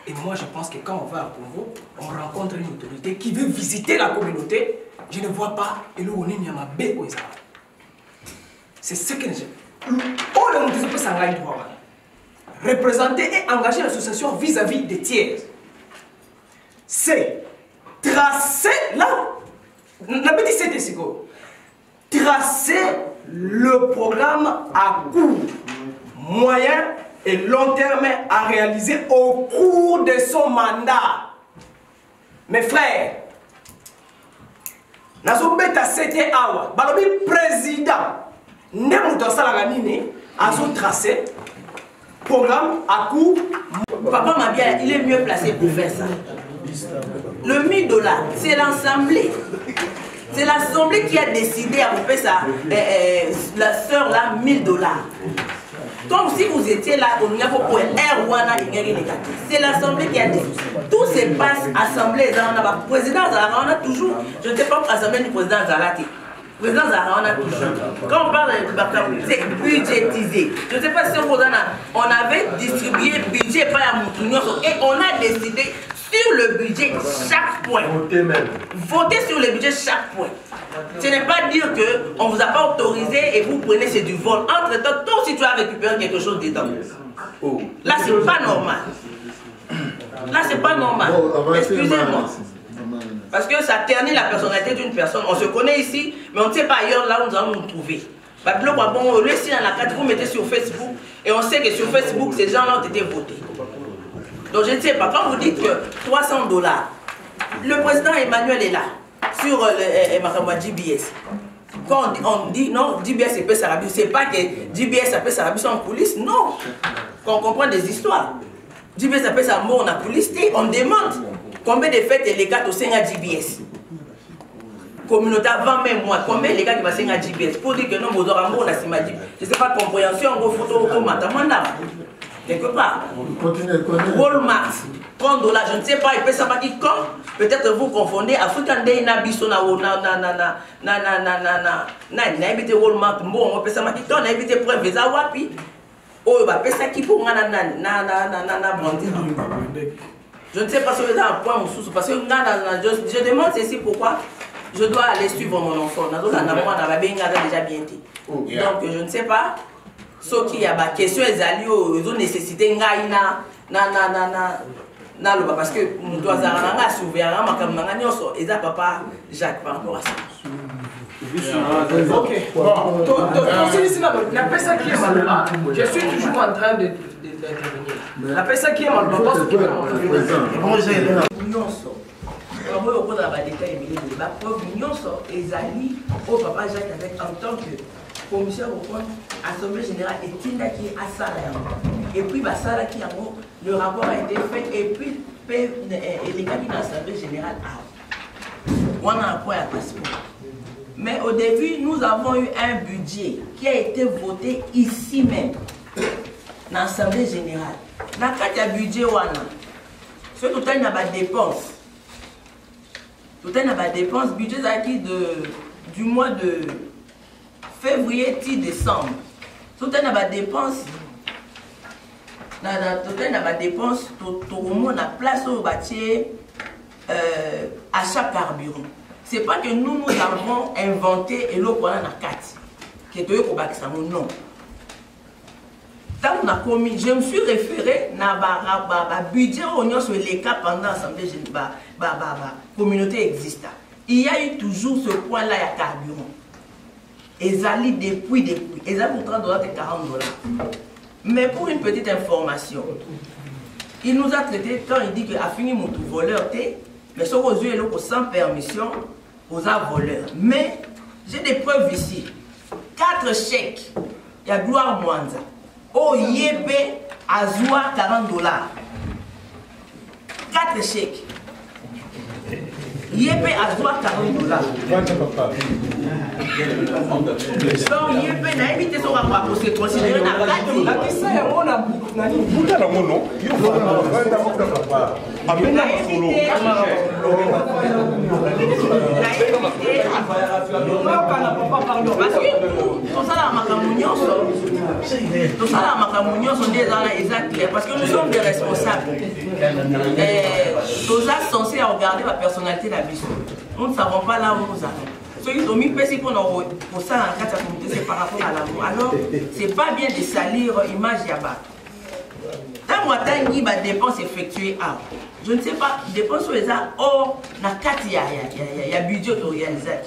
Et moi, je pense que quand on va au Congo, on rencontre une autorité qui veut visiter la communauté. Je ne vois pas et le c'est ce que j'aime. Représenter et engager l'association vis-à-vis des tiers. C'est tracer, là, tracer le programme à court, moyen et long terme à réaliser au cours de son mandat. Mes frères, Nazobeta c'était awa, balobi président, Nemuto Salaganine, a tracé programme à court. Papa Mabia, il est mieux placé pour faire ça. Le 1000 $, c'est l'Assemblée. C'est l'Assemblée qui a décidé à vous faire ça, la sœur là, 1000 $. Comme si vous étiez là au niveau pour c'est l'Assemblée qui a dit. Tout se passe Assemblée, le président Zara, on a toujours, je ne sais pas Assemblée du président Zara. Le président Zara, on a toujours. Quand on parle de c'est budgétisé. Je ne sais pas si on avait distribué le budget par la Moutounion et on a décidé sur le budget chaque point. Voter même. Voter sur le budget chaque point. Ce n'est pas dire qu'on ne vous a pas autorisé et vous prenez c'est du vol. Entre-temps, toi aussi tu as récupéré quelque chose dedans. Oh. Là, c'est pas normal. Là, c'est pas normal. Excusez-moi. Parce que ça ternit la personnalité d'une personne. On se connaît ici, mais on ne sait pas ailleurs là où nous allons nous trouver. Bon, le site dans la carte, vous mettez sur Facebook et on sait que sur Facebook, ces gens-là ont été votés. Donc je ne sais pas, quand vous dites que 300 $, le président Emmanuel est là, sur GBS. Quand on dit non, GBS et Pessarabi, c'est pas que GBS et Pessarabi sont en coulisses, non. Quand on comprend des histoires, GBS et Pessarabi on a coulisses, on demande combien de fêtes et les gars au sein de GBS. Communauté avant même moi, combien les gars qui vont signer à GBS pour dire que non, vous aurez un bon à Simadi. Je ne sais pas, compréhension, on photo, quelque part. Walmart, 30 $, je ne sais pas, il peut savoir qui quand. Peut-être vous confondez African Day Nabiso na habité Walmart, bon, on peut savoir qui on a habité preuve des awapi. Oh, bah, ça qui pour na je ne sais pas si vous avez un point ou sous parce que je demande ceci pourquoi je dois aller suivre mon enfant. Déjà bien été. Donc je ne sais pas. Ce qui a des questions, ils ont nécessité parce que nous doit souverain, et ça papa Jacques par rapport à ça. Ok. La personne qui est mal, je suis toujours en train de d'intervenir. La personne qui est mal, en tant que commissaire au compte, Assemblée Générale et Tinda qui est à Salayam. Et puis, Sala qui le rapport a été fait et puis les cas qui dans l'Assemblée Générale on a un point à passeport. Mais au début, nous avons eu un budget qui a été voté ici même, dans l'Assemblée Générale. Dans le cas du budget, ce tout le temps, il y a des dépenses. Tout le temps, il y a des dépenses. Le budget du mois de février et décembre. Tout le temps, il y a des dépenses. Tout le temps, il y a des dépenses. Tout le monde a place au bâtiment achat carburant. Ce n'est pas que nous avons inventé et l'eau qu'on a dans la carte. Qui est au Bakistan, non. Tant qu'on a commis, je me suis référé à le budget sur les cas pendant l'Assemblée générale, la communauté existe. Il y a eu toujours ce point-là, il y a carburant. Et ça lit depuis. Et ça pour $30 et $40. Mais pour une petite information, il nous a traité quand il dit qu'il a fini mon tout voleur, mais sauf aux yeux sans permission, aux voleurs. Mais j'ai des preuves ici. 4 chèques. Il y a Gloire Mwanza. Oh, Yebe, Azoua, $40. 4 chèques. Yebe, Azoua, $40. Donc, Yebe, n'a évité son rapport pour se considérer dans la parce que nous sommes des responsables. Nous sommes censés regarder la personnalité de la vie. Nous ne savons pas là où nous allons. Ceux qui ont mis pour ça en cas de communauté, c'est par rapport à l'amour. Alors, c'est pas bien de salir l'image Yaba. Tant que il y a des dépenses effectuées, je ne sais pas, dépenses sur les arts, or, il y a budget réalisé.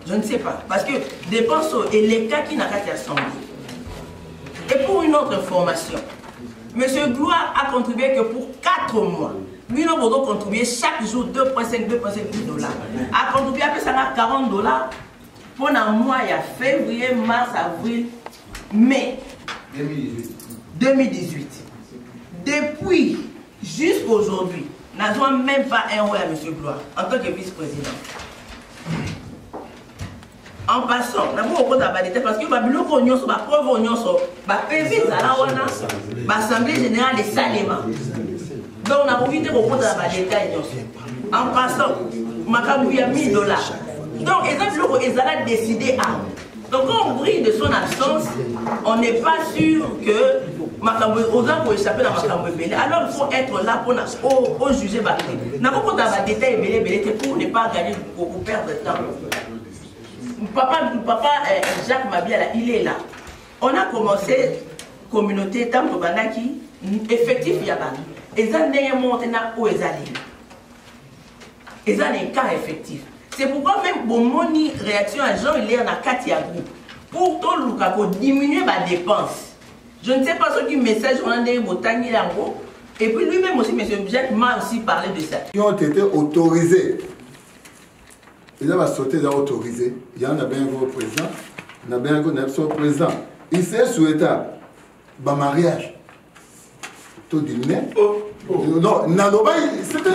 Je ne sais pas. Parce que dépenses et les cas qui n'ont pas été assemblés. Et pour une autre information, M. Gloire a contribué que pour 4 mois. Lui, nous avons contribué chaque jour $2,5 $2,5 a contribué à peu près $40 pour un mois, il y a février, mars, avril, mai 2018. Depuis jusqu'à aujourd'hui, nous n'avons même pas un rôle à M. Gloire en tant que vice-président. En passant, nous avons beaucoup d'abadité parce que nous avons preuve l'Assemblée générale est salement. Donc, on a profité pour prendre la détail. En passant, il y a $1000. Donc, ils ont décidé à. Donc, quand on brille de son absence, on n'est pas sûr que aux gens pour échapper dans Macamboué. Alors, il faut être là pour juger. On n'a pas prendre la détail pour ne pas gagner ou perdre de temps. Papa Jacques Mabia, il est là. On a commencé communauté Tam Tobanaki, effectif Yaban. Et ça n'est pas monté où ils allaient. Et ça n'est qu'un effectif. C'est pourquoi même pour mon réaction à Jean, il est en a 4 groupes. Pour tout le monde, diminuer ma dépense. Je ne sais pas ce qui message on a des montagnes là en haut. Et puis lui-même aussi, M. Jacques m'a aussi parlé de ça. Ils ont été autorisés. Ils ont sauté, ils ont autorisé. Il y en a bien un président. Il y en a bien un président. Il s'est souhaitable. Mariage. Tout dîner. Non, Naloba, c'était. Non,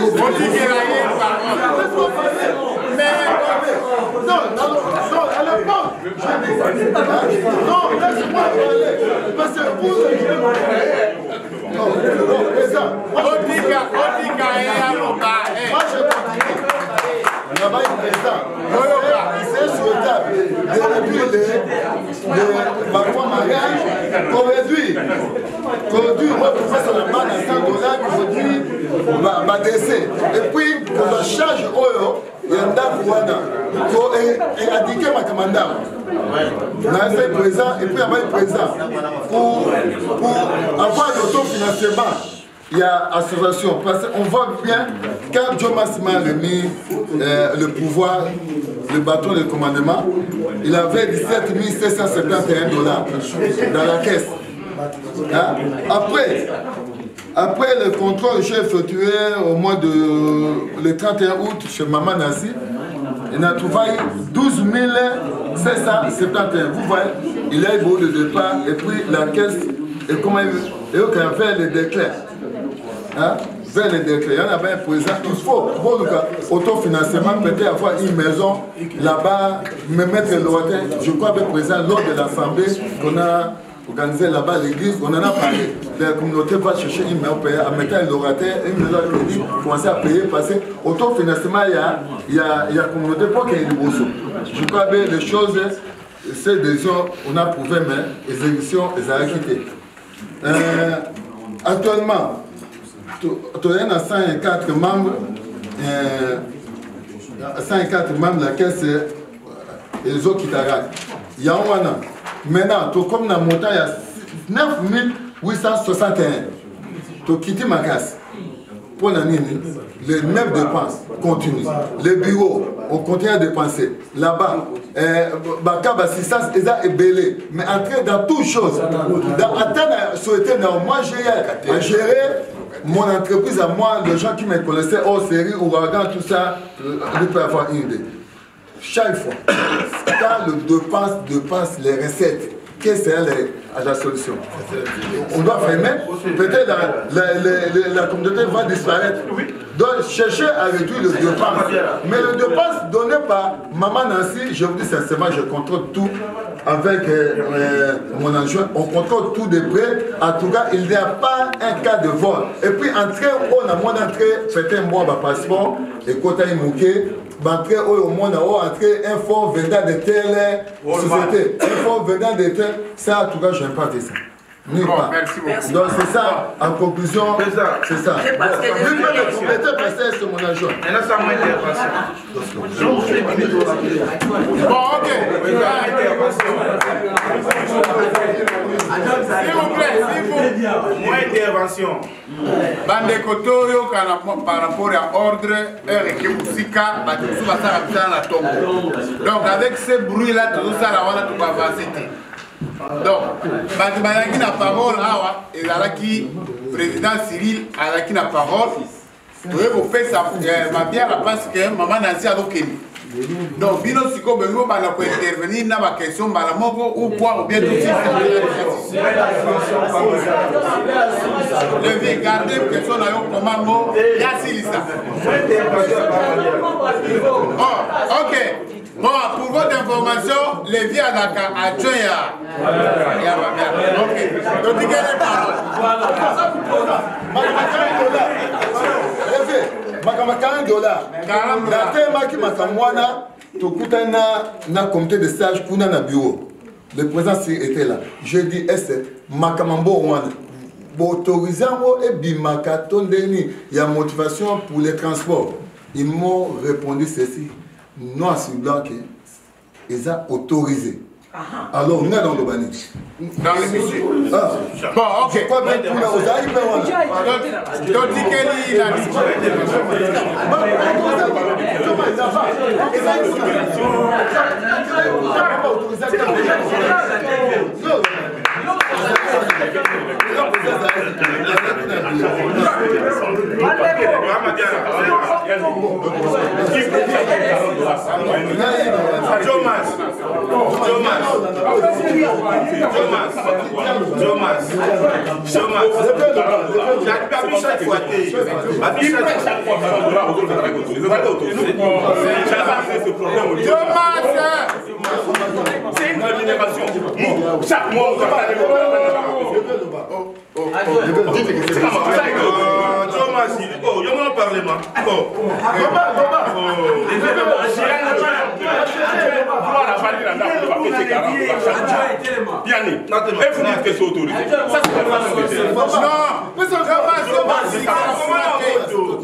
à l'époque. Non, laisse-moi parler. Parce que vous. Non, président. Moi, je continue. Là-bas, il est président. C'est souhaitable de réduire les parfois mariages qu'on réduit. Moi, pour faire ça, la manne à $100 qu'on réduit ma décès. Et puis, qu'on la charge il y a un dame pour éradiquer ma commande. On a fait présent et puis avoir présent pour avoir l'autofinancement. Il y a association, parce qu'on voit bien, quand Joe Massima a remis le pouvoir, le bâton de commandement, il avait 17 771 $ dans la caisse. Hein? Après le contrôle, j'ai effectué au mois de le 31 août chez Maman Nassi. il a trouvé 12 771. Vous voyez, il a eu beaucoup de départ et puis la caisse, et comment il a fait les déclats. Hein? Vers les déclats, il y en avait un président. Il faut, pour autofinancement, peut-être avoir une maison là-bas, me mettre le lointain. Je crois que le président, lors de l'Assemblée qu'on a organisé là-bas à l'église, on en a parlé. La communauté va chercher une maison payée, en mettant le lointain, une maison à crédit, commencer à payer, parce que autofinancement, il y a communauté pour qu'il y ait du bourreau. Je crois que les choses, ces décisions, on a prouvé, mais les élections, elles ont quitté. Actuellement, il y a 104 membres, 104 membres de la caisse et les autres qui t'arrêtent. Il y a un an. Maintenant, comme dans le montant, il y a 9 861. Tu quittes ma casse. Pour l'année, les mêmes dépenses continuent. Les bureaux, on continue à dépenser. Là-bas, l'assistance est belé. Mais entrer dans toutes choses. Moi, j'ai à gérer mon entreprise à moi, les gens qui me connaissaient hors série, ouragan, tout ça, ils peuvent avoir une idée. Chaque fois, quand le dépasse les recettes, qu'est-ce que c'est la solution? On doit fermer, peut-être la communauté va disparaître. Donc, chercher à réduire le dépense. Mais le dépense donné par Maman Nancy, je vous dis sincèrement, je contrôle tout avec mon adjoint. On contrôle tout de près. En tout cas, il n'y a pas un cas de vol. Et puis, entrer, on a moins d'entrée, faites un mois de passeport, et quand il mouqué, entrer au monde, entrer un fonds vendant de telle société, un fonds vendant de telle, ça, en tout cas, je n'aime pas de ça. Bon, merci beaucoup. Donc c'est ça, en conclusion, c'est ça. C'est mon adjoint. Et là, ça m'a bon, ok. S'il vous plaît, moins d'intervention. Bande Kotoyo, par rapport à ordre, donc avec ces bruits-là, tout ça, on va avancer. Donc, Batibayaki na parole, et Zalaki, président Cyril, Alaki na parole. Vous faites ça, ma bien parce que maman Nancy a donc. Donc, Bino Siko Bengo va intervenir dans ma question, Balamoko ou quoi, ou bien tout ça. Le vie garder question à yon commando, Yassilisa. Ok. Bon, pour votre information, les vies à Dakar, à Tchoya. Ok. Donc, quelle est la comité de stage pour le bureau. Le président était là. Je dis, est-ce que Makamambo autorisant et Bimakaton Deni, il y a motivation pour les transports. Ils m'ont répondu ceci. Non, c'est blanc qu'ils ont autorisé. Alors, on est dans le Bani. Dans l'émission. Bon, ok. C'est quoi bien pour la Ozaï? Donc, il a c'est une rémunération. Chaque mois, on doit faire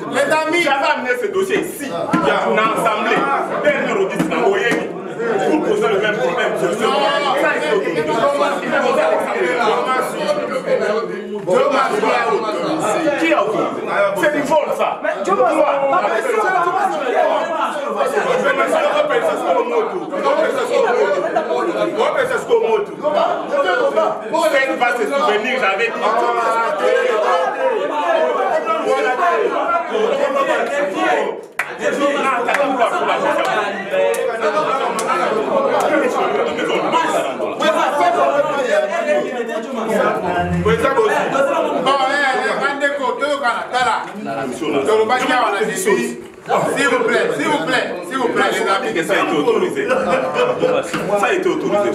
les amis, j'avais amené ce dossier ici, on a assemblé, dernier audit dans Oyeng, pour poser le même problème. Qui a autorisé? C'est du vol, ça. Cette va se souvenir, j'avais dit. S'il vous plaît, les amis. Ça a été autorisé. Ça a été autorisé.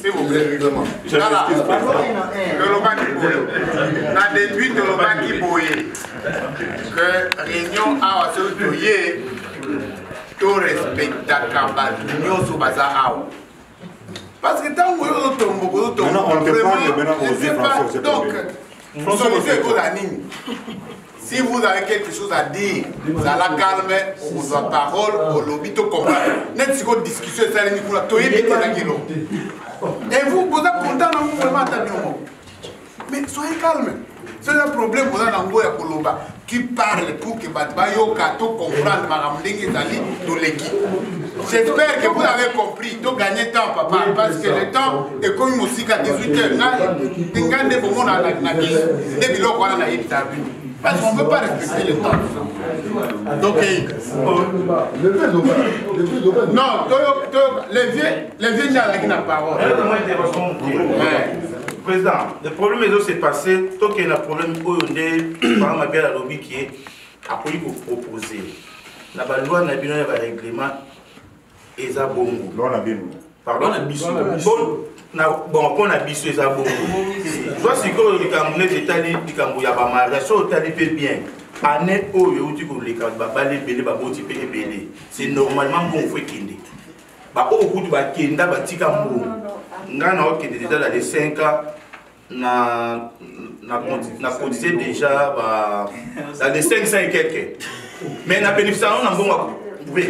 S'il vous plaît. Le Lobaki Boye. La déduite de Lobaki Boye. Que réunion a associé tout respect à l'union sous Baza Aou. Parce que tant que vous tombez, vous tombez. Non, on ne peut pas maintenant oser François. Donc, François, si vous avez quelque chose à dire, vous allez calmer vos paroles, au lobby, tout comprendre. N'est-ce pas une discussion, ça n'est pas tout. Et vous, vous êtes content de vous vraiment attendre. Mais soyez calme. C'est un problème, vous avez un Koloba qui parle pour que Batbayo Kato comprenne Maramdingi Zali de l'équipe. J'espère que vous avez compris. Tout gagner temps, papa, parce que le temps est comme aussi à 18h. Parce qu'on ne peut pas respecter le temps. Donc, non, les vieux n'ont la parole. Président, le problème est s'est passé, tant qu'il y a un problème où on est, par exemple, la lobby qui est appuyé pour proposer. La loi n'a pas un règlement et ça bon. Pardon, bon, on a biso et ça bon. Soit si vous avez des États-Unis, vous avez des bien. Année où vous avez c'est normalement bon fait qu'il y ait. Au bout de la Kenda, on a déjà dans les 5 ans, on a cotisé déjà dans les 500 et quelques. Mais on a bénéficié d'un bon oui,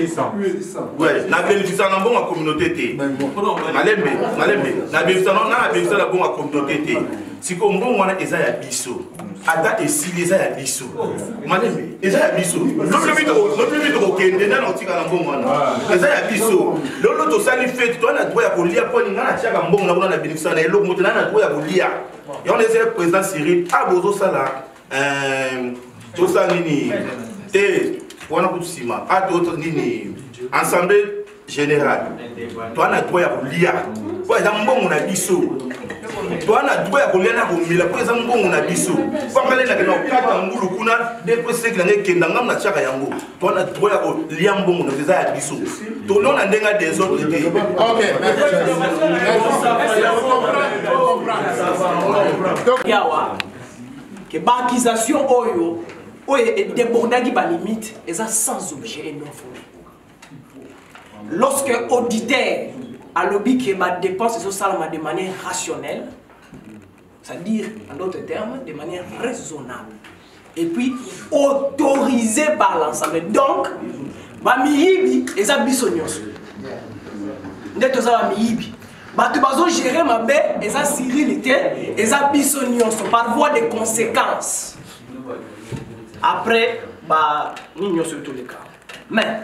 la bénéfice en bon à communauté. Malembe, la bénéfice en bon à communauté. Si comme bon, on a des abisso. Ada et si les abisso. Malembe, les abisso. Notre but au Kenya, on tire en bon. Les abisso. L'autre sali fait, toi, on a droit à lire pour une attaque en bon, on a bénéficié en l'autre, on a droit à lire. Et on essaie le président Cyril, à Bozo Sala, tout ça, Nini. On a d'autres assemblée générale. Toi, on a droit à lire. Toi, on a biso. Toi, on a droit à lire. Toi, on a biso. Toi, on a droit à lire. Toi, on a des autres. Ok, merci. Oyo. Oui, déborder qui va limite, et ça sans objet et non fondé. Lorsque auditeur a lobby qui ma dépense de manière rationnelle, c'est-à-dire en d'autres termes, de manière raisonnable, et puis autorisé par l'ensemble. Donc, ma miibi et ça bisognos. N'était ça ma miibi. Tu vas gérer ma bête et ça cirilité et ça bisognos par voie de conséquences. Après, nous sommes sur tous les cas. Mais,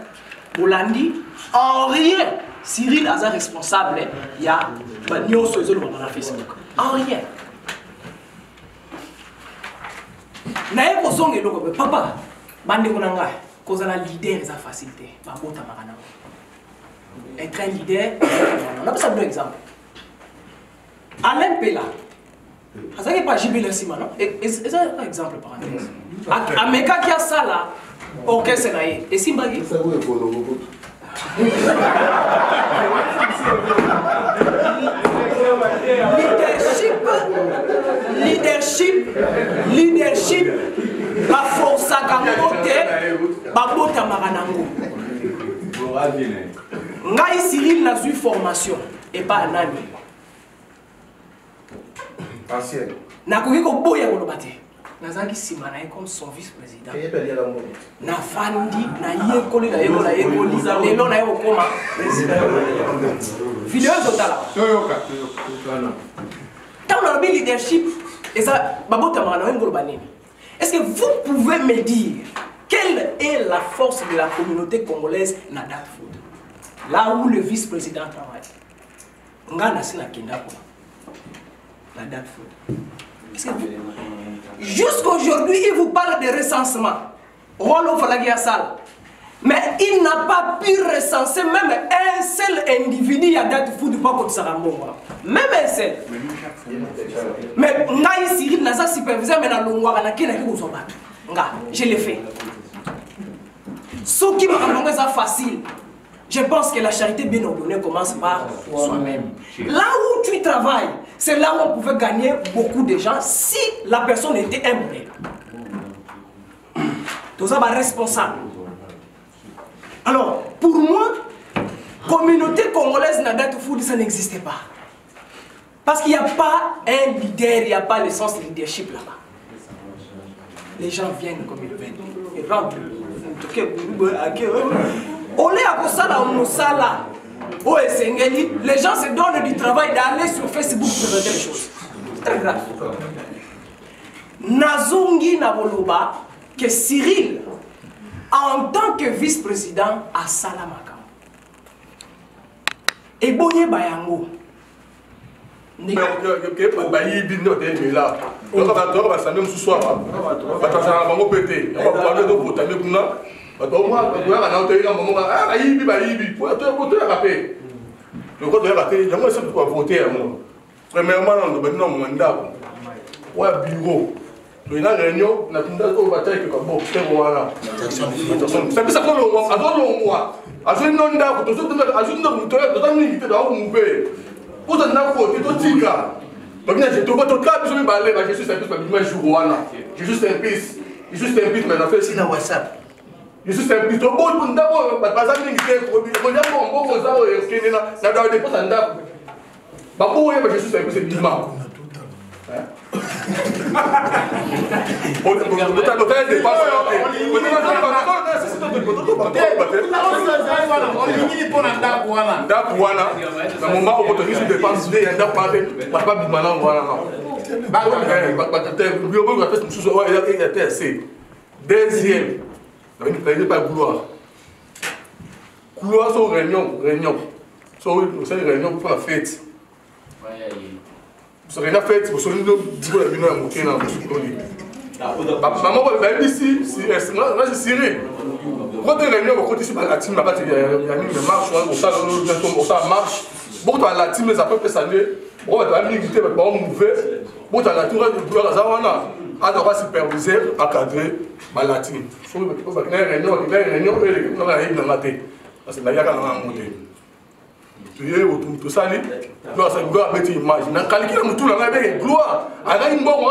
pour l'andi, en rien, Cyril est responsable. Il y a nous sommes sur Facebook. En rien. Naïe Bosong et le papa, bande konanga, cause la leader est facilité. Être un leader, on a pas ça deux exemples. Alain Pella. Ça n'est pas JB le Sima, non? C'est un exemple par exemple. Ameka qui a ça là, ok, c'est naïe. Et Simbagi? Leadership, la force à camoter, babota maranango. Ngai Cyril n'a eu formation et pas Nani. Ancien. Nakoki ko boya ko lobate. Nazaki simana comme son vice-président. Na fandi na yekoli na yekoli lelo na yeko koma président. Vidéo totala. Dans le leadership et ça babota marana ngolo banini. Est-ce que vous pouvez me dire quelle est la force de la communauté congolaise na date foot? Là où le vice-président travaille. Ngana sina kenda ko. La date foot. Jusqu'aujourd'hui, il vous parle de recensement. Mais il n'a pas pu recenser même un seul individu à date fou du pas comme ça. Même un seul. Mais Naï Cyril n'a pas supervisé, mais dans le noir, je l'ai fait. Ce qui m'a rendu ça facile. Je pense que la charité bien ordonnée commence par soi-même. Là où tu travailles, c'est là où on pouvait gagner beaucoup de gens si la personne était un modèle. Tout ça va responsable. Alors, pour moi, communauté congolaise n'a date food, ça n'existait pas. Parce qu'il n'y a pas un leader, il n'y a pas le sens de leadership là-bas. Les gens viennent comme ils viennent. Ils rentrent. Les gens se donnent du travail d'aller sur Facebook pour présenter les choses. C'est très grave. Nazungi Naboloba, que Cyril, en tant que vice-président à Salamaka, et Bonye Bayango, une réunion, on a une bataille qui est bon, c'est bon. C'est ça qu'on a deuxième, pas couloir. Couloir sur réunion. Sur une réunion pour la fête. Vous serez la fête, vous serez la montée dans le maman, elle ici, là c'est Cyril. Quand tu es réunion, on continue sur la team, là-bas, il y a une marche, on marche. Bon, tu as la team, les après ça année. Bon, tu as l'unité, tu as ouvert. Bon, tu as la tour de couloir, à devoir superviser, encadrer la team. Il y a une réunion, il y a une réunion, il y a une matin. Parce que là, il y a une montée. Tout ça, gloire, c'est gloire avec une image. Dans le calcul, tout le monde a une gloire. Avec une bonne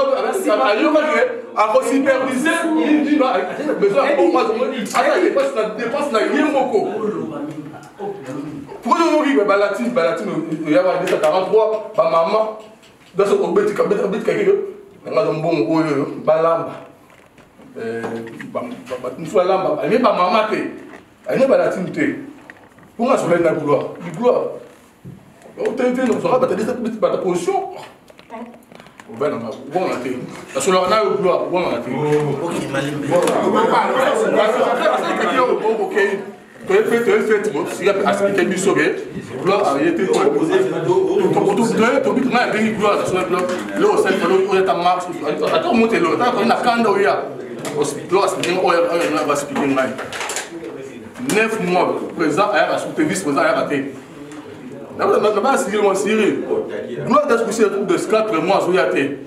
à superviser, il dit besoin de bon dépense n'a rien beaucoup. Pour nous, il y a 43, ma maman, dans ce obéti, quelqu'un, on a un bon balamba. Une fois lamba, elle n'est pas maman, elle n'est pas la timité. Pourquoi je vais dans le gloire? Du gloire. On t'a dit, on sera battu ta position. On va dans la gloire. Parce que là, on a le gloire. On a le gloire. « 9 mois, président a souhaité vice-président a raté. Là-bas, Cyril. Nous avons poussé le truc de 4 mois, il y a été.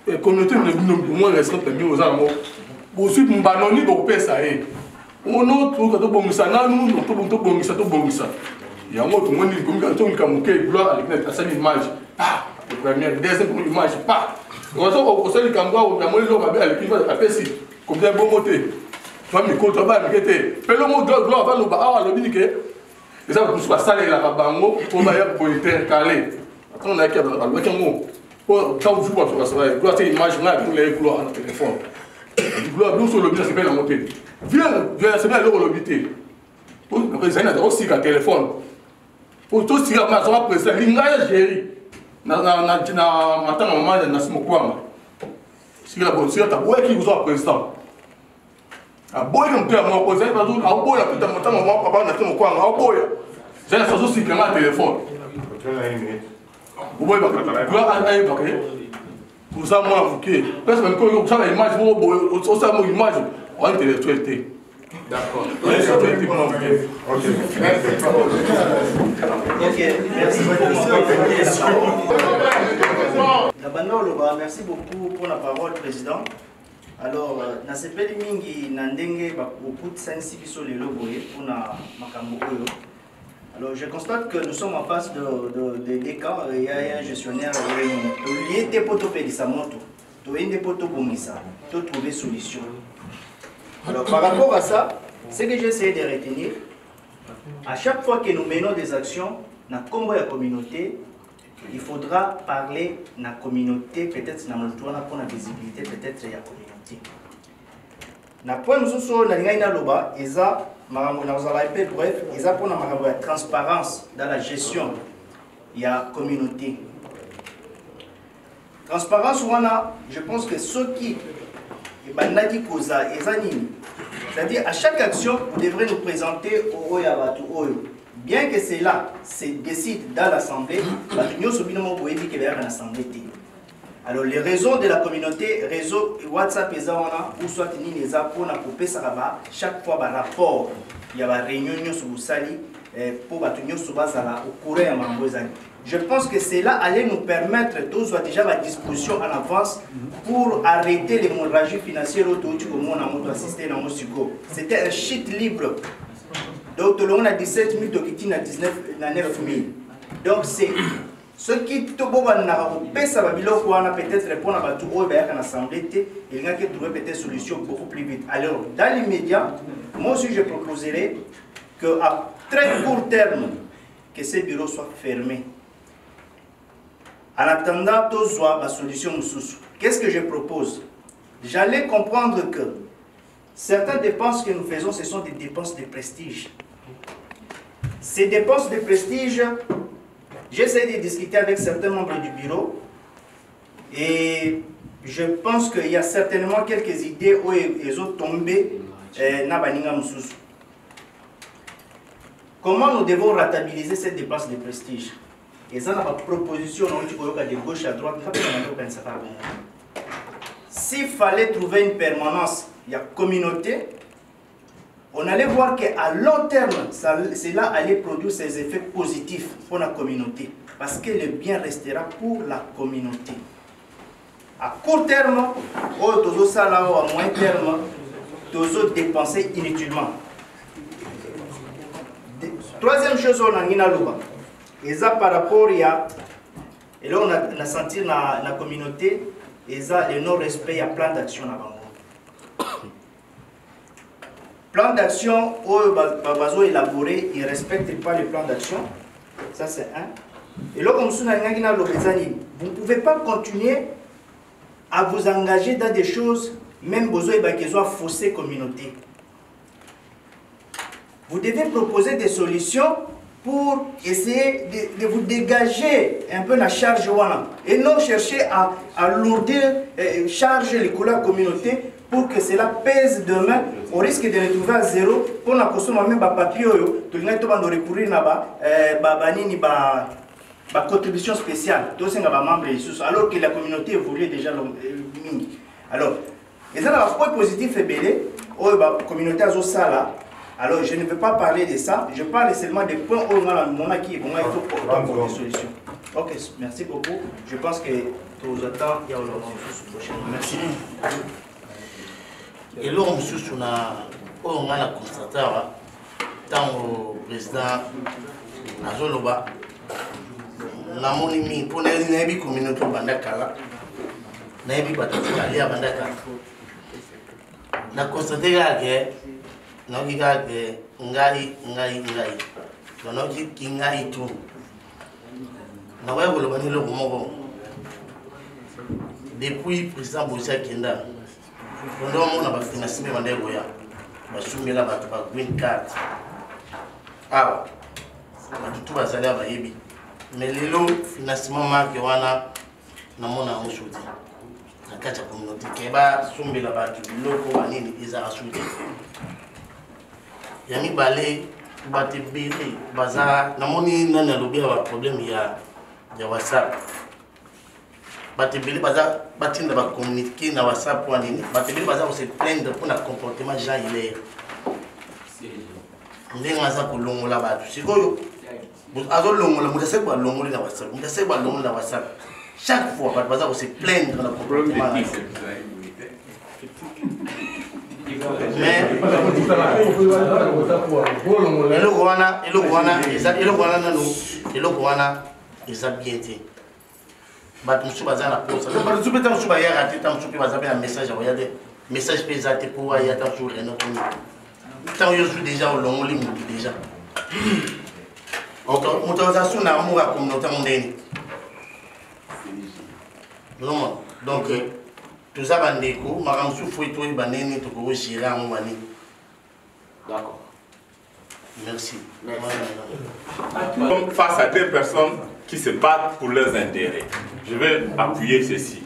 La communauté est moins restreinte aux amours. Pour suite, nous avons dit que ça est. On a tout le monde qui a nous, il y a un autre monde qui a gloire avec une image. Ah, première, deuxième image, pas. On a aussi le Cameroun, on a moins l'homme avec une APC, comme des bons motés. Famille contre travail qui était pelo mo gloire va no ba awa lo binike les gens tous pas salé la bango pour ba ya pour intercaler on a qui a ba lo kengo pour quand vous voir ça gloire c'est image là pour les gloire dans téléphone gloire nous sur le but c'est bien la montée viens c'est bien le lobité pour les gens là aussi le téléphone pour tout si ma ça président l'ingaya géri na matin maman na simokwama si la bonne si ta boy qui vous a président a boy comme tu as mon cousin parce que a boy tout le temps mon papa na ton coin a boy j'ai la façon si comment téléphone boy ba gloire a ba pour ça moi OK parce que même quand ça l'image on ça mon image on intellectualité D'accord. Ok, merci beaucoup. Merci beaucoup pour la parole, Président. Alors, dans ce pays mingi, nandenge beaucoup de sensi qui sont les lobos pour na makambo. Alors, je constate que nous sommes en face des cas. Il y a un gestionnaire il y a des poteaux pédis sa moto, il y a des poteaux bomissa, pour trouver solution. Alors, par rapport à ça, ce que j'ai essayé de retenir, à chaque fois que nous menons des actions dans le combat de la communauté, il faudra parler de la communauté, peut-être dans le tour pour la visibilité, peut-être de la communauté. Na point nous sommes dans le loba, ils bref, ils ont pour la transparence dans la gestion de la communauté. Transparence, je pense que ceux qui c'est-à-dire à chaque action, vous devrez nous présenter au Oyabatu Oyo. Bien que cela se décide dans l'Assemblée, alors les réseaux de la communauté, réseau WhatsApp ou soit chaque fois un rapport, il y a une réunion sur Sali pour au courant. Je pense que cela allait nous permettre tous déjà à disposition en avance pour arrêter l'hémorragie financière autour du monde à assister dans Mosiko. C'était un shit libre. Donc, on a 17 000, donc il y a 19 000. Donc, c'est ce qui peut peut-être répondre à tout le monde en assemblée, il y a trouver peut-être une solution beaucoup plus vite. Alors, dans l'immédiat, moi aussi je proposerais qu'à très court terme, que ces bureaux soient fermés. En attendant, la solution. Qu'est-ce que je propose? J'allais comprendre que certaines dépenses que nous faisons, ce sont des dépenses de prestige. Ces dépenses de prestige, j'essaie de discuter avec certains membres du bureau et je pense qu'il y a certainement quelques idées où ils ont tombé dans Baninga Moussous. Comment nous devons rentabiliser cette dépense de prestige? Et ça, la proposition de gauche à droite. S'il fallait trouver une permanence, il y a communauté, on allait voir qu'à long terme, cela allait produire ses effets positifs pour la communauté. Parce que le bien restera pour la communauté. À court terme, à moyen terme, tous dépenser inutilement. Troisième chose, on a une loi. Et ça par rapport à... Et là, on a senti dans la communauté, et ça, le non-respect, il y a plein d'actions avant. Plan d'action, où élaboré, ils ne respectent pas le plan d'action. Ça, c'est un. Et là, comme vous ne pouvez pas continuer à vous engager dans des choses, même besoin de fausser communauté. Vous devez proposer des solutions pour essayer de vous dégager un peu la charge et non chercher à lourdir, charger les couleurs communauté pour que cela pèse demain au risque de retrouver à zéro pour la consommation même papier tout le monde recourir à contribution spéciale alors que la communauté évolue déjà alors et ça un point positif et belé la communauté a ça. Alors, je ne veux pas parler de ça, je parle seulement des points où on a qui vont être des solutions. Ok, merci beaucoup. Je pense que tous les temps, il y a prochaine. Merci. Et là, on a constaté, tant au président Azoloba, la monimi, pour les communautés Bandakala, Nabi Batakali à Bandaka. On a constaté que ngai donoki kingai tu na wa bolo bani lo moko depuis président Bosia Kenda ndo mo na ba financement bande goya ba sumela ba green card awa batutu bazali ba yebi mais lelo financement marque wana na mona musuti na kacha communauté keba sumela ba tu loko anini iza asuti Yami balé bate bélé bazar namoni nana lobia ba problème ya WhatsApp bate bélé bazar batinda ba communiquer na WhatsApp pour nini bate bélé bazar on se plaindre pour na comportement Jean Hilaire ndenge aza kolongola bato sikoyo azolongola moto ase balongoli na WhatsApp moto ase balongoli na WhatsApp chaque fois bato baza kose plaindre na comportement eloko wana eza bien te bato mosusu baza na posa bato mosusu mpe ta mosusu bayaka te ta mosusu mpe baza mpe na message akoya te message mpe eza te po aya ta mosusu reno komi ntango yo su déjà olongoli motu déjà moto aza su na amour ya communauté mondaine donc toza bandeko makambo mosusu fo toyeba nini tokogérer yango wani d'accord merci. Face à deux personnes qui se battent pour leurs intérêts, je vais appuyer ceci.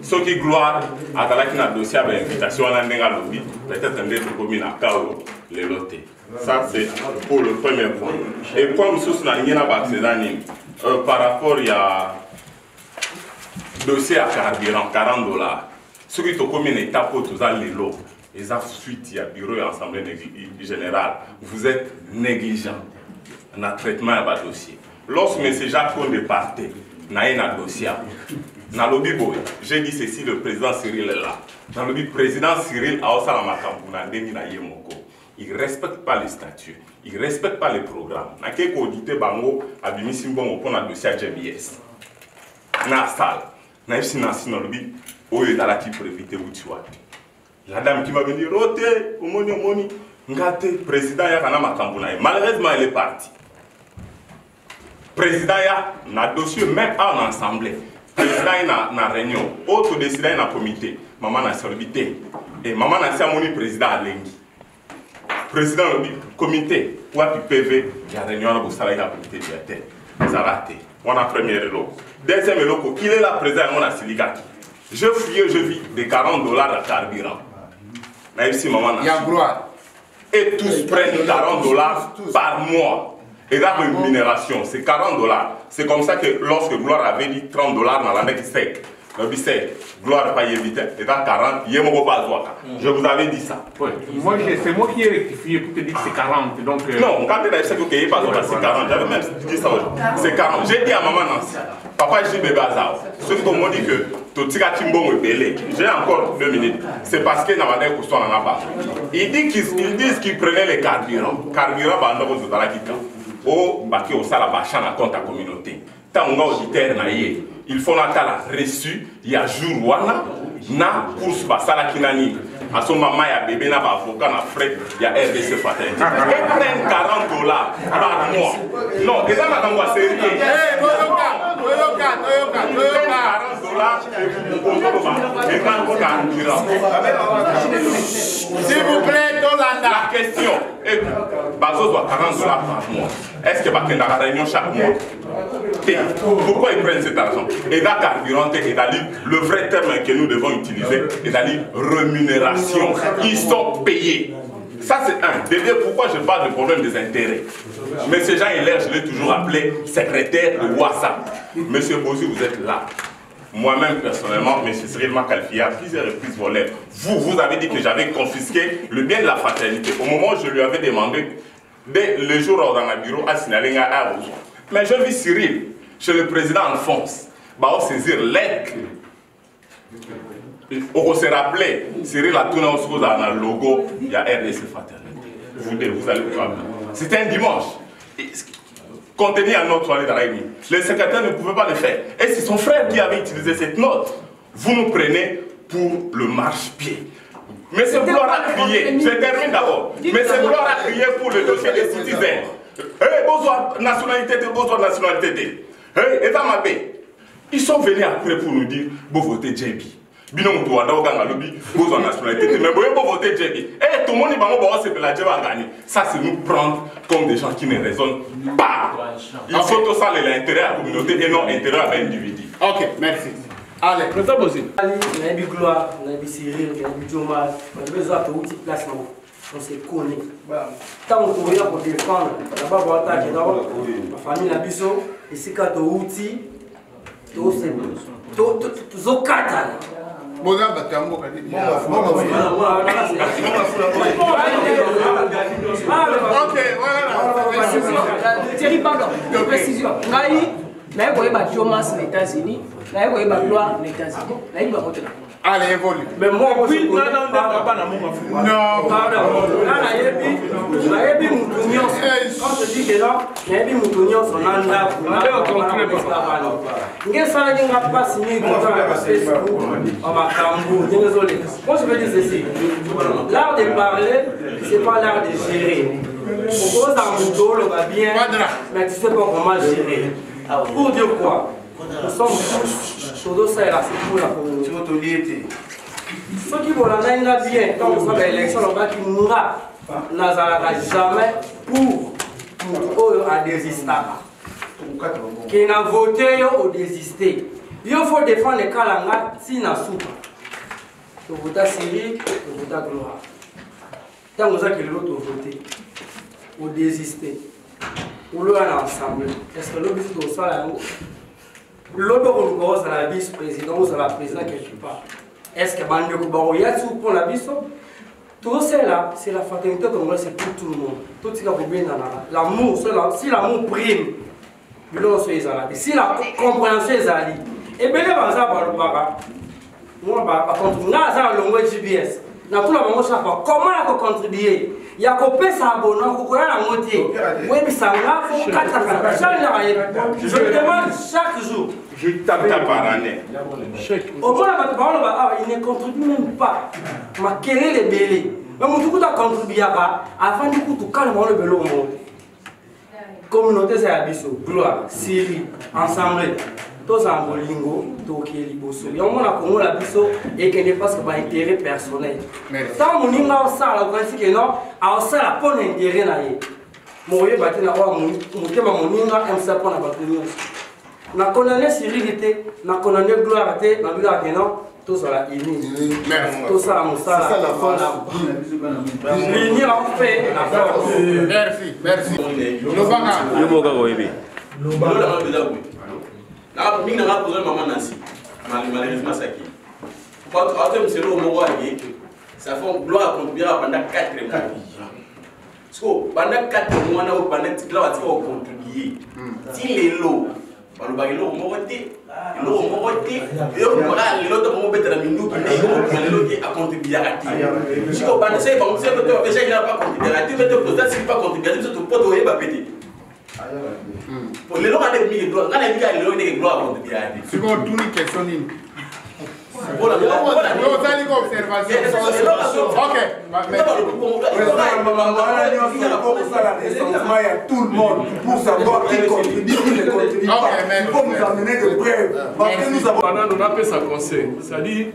Ceux qui gloire à la dossier à l'invitation à la lobby, peut-être un autre commune à Kao, les lotés. Ça, c'est pour le premier point. Et comme nous sommes par rapport à dossier à carburant, $40. Ceux qui sont communes et tapent tous les lots. Les suite, il y a bureau et assemblée générale. Vous êtes négligent dans le traitement de votre dossier. Lorsque M. Jacques Conde partait, il y a un dossier. Dans le lobby, j'ai dit ceci, le président Cyril est là. Dans le lobby, le président Cyril a aussi la il ne respecte pas les statuts, il ne respecte pas les programmes. Il y a un audité bango a mis un dossier à JBS. Dans la salle, dans le lobby, où il y a la qui prévité ou tu vois. La dame qui m'a dit, rote, omoni, ngate, président Yakana Makambunaï. Malheureusement, elle est partie. Président Yakana dossier même en assemblée. Président Yakana réunion. Autre décidé dans comité. Maman n'a servité. Et maman n'a sermoni président à Lengi. Président du comité. Ou à PV, il y a réunion au salaire de la comité directeur. Ça a raté. On a premier lot. Deuxième lot, il est là président à Siligaki. Je fouille, je vis des $40 à carburant. Il y a gloire. Et tous prennent $40 par mois. Et la rémunération, c'est $40. C'est comme ça que lorsque Gloire avait dit $30 dans l'année sec, le bisec, Gloire pas y éviter, et dans 40, il y a je vous avais dit ça. Ouais. C'est moi qui ai rectifié pour te dire que c'est 40. Donc, non, quand tu as dit que c'est pas c'est 40, j'avais même dit ça aujourd'hui. C'est 40. J'ai dit à maman Nancy, papa, je dis bébé Azao. Ceux qui m'ont dit que j'ai encore 2 minutes. C'est parce que Namadé Koustou n'en a pas. Ils disent qu'ils prenaient les carburants. Carburant, au Baki au Salabachan à compte à communauté. Tant qu'on a auditeur naïe, il faut la reçu, il y a jour wana, na course basala kinani. À son maman, il y a bébé, il y a avocat, il y a frais, il y a RDC fraternité. Ils prennent $40 par mois. Non, et ça m'a dit c'est rien. S'il vous plaît, Tolanda. La question est Bazo doit $40 par mois. Est-ce que Baken a la réunion chaque mois? Pourquoi ils prennent cet argent? Et là, carburant, le vrai terme que nous devons utiliser est rémunération. Ils sont payés. Ça, c'est un. Deuxième, pourquoi je parle du problème des intérêts? Monsieur Jean Hilaire, je l'ai toujours appelé secrétaire de WhatsApp. Monsieur Bozu, vous êtes là. Moi-même, personnellement, M. Cyril m'a qualifié à plusieurs reprises voleur. Vous avez dit que j'avais confisqué le bien de la fraternité. Au moment où je lui avais demandé, dès le jour où dans le bureau, à signaler à Rouzon. Mais je vis Cyril, chez le président Alphonse, va saisir l'aide. On se rappelait, Cyril a tourné dans le logo, il y a RDC Fraternité. Vous allez voir. C'était un dimanche. Contenu à notre toilette dans la nuit. Le secrétaire ne pouvait pas le faire. Et c'est son frère qui avait utilisé cette note. Vous nous prenez pour le marche-pied. Mais c'est Gloire à crier. Je termine d'abord. Mais c'est Gloire à crier pour le dossier des citoyens. Besoin de nationalité, besoin de nationalité. État Mabé. Ils sont venus après pour nous dire, vous votez JB. Binon to anda oganga lobby besoin de nationalité mais boyo voter JB. Et tout le monde dit bango ba se la JB va gagner. Ça c'est nous prendre comme des gens qui ne raisonnent pas. Il faut tout ça l'intérêt à la communauté et non intérêt à l'individu. OK, merci. Allez, président Bossi. Na bi Gloire, na bi Cyril, na bi Thomas, na besoin de outil place non. On se connaît. Tant qu'on vient pour défendre, là-bas on attaque d'abord la famille la biso et c'est quand outil tout c'est tout zokata. Thierry, pardon, précision. Naïe koyeba Thomas aux États-Unis, naïe koyeba Gloire aux États-Unis, naïe ba moto. Allez, évolue. Mais moi aussi non, pardon. Là naïe moutounion. Quand je dis que là, naïe moutounion son anda. Nge sala nge pas signé contrat Facebook en Makambo, désolé. Moi je veux dire ceci. L'art de parler, c'est pas l'art de gérer. Pourquoi ça me va bien, mais tu sais pas comment gérer. Pour dire quoi? Nous sommes tous ça là, c'est pour la communauté. Ceux qui vont l'année bien, quand on fait l'élection, on va qui mourra, n'azara jamais pour à désister. Qui n'a voté ou désisté. Il faut défendre les Kalanga si n'a soupe. Le vote Syrie, le vote Gloire. Tant que vous avez l'autre voté ou désister. Ou l'on ensemble. Est-ce que l'autre est au sol? L'autre c'est la vice-président ou c'est la présidente quelque part. Est-ce que Bande Koubaroya pour la vice? Tout cela, c'est la fraternité congolaise, c'est pour tout le monde. Tout ce qui est bien dans l'amour, si l'amour prime, si la compréhension est allée, et bien les gens moi, par contre, nous avons le GPS. Nous avons comment on contribuer? Il y a coupé sa bonne, on a la moitié. Oui, mais ça va, il faut 4 je demande chaque jour. Je tape par année. Au moins, il ne contribue même pas. Ma quelle est les bélés? Mais mon tout a contribué afin de tout calmer le vélo au monde. Communauté, c'est Abisso, Gloire, Syrie, ensemble. Tous en bolingo, tous qui est liboso. Il y a un monde à Abisso et qui n'est pas ce que intérêt personnel. Tant que nous avons ça, on pense que non, on ça la bonne intérêt là. Mon vieux bâti n'a pas mon thème mon ninga aime ça pour la bâtie. Na condamné Syrie, na condamné Gloire, na Gloire que non. Tout ça là, tout ça, ça, c'est la force. L'unir en fait la force. Merci, merci. Le malheureusement, ça qui. Quand c'est le mot ça fait gloire contribuer pendant 4 mois. Parce que pendant 4 mois, on a contribué. Si les lots, on va le moté. Les gens ont des gloires, quand les gens ont des gloires, on dit c'est quoi tout le question ni voilà, tout le monde pour savoir qui contribue, qui ne contribue pas. Il faut nous amener de preuves. On a fait ça conseil. C'est-à-dire,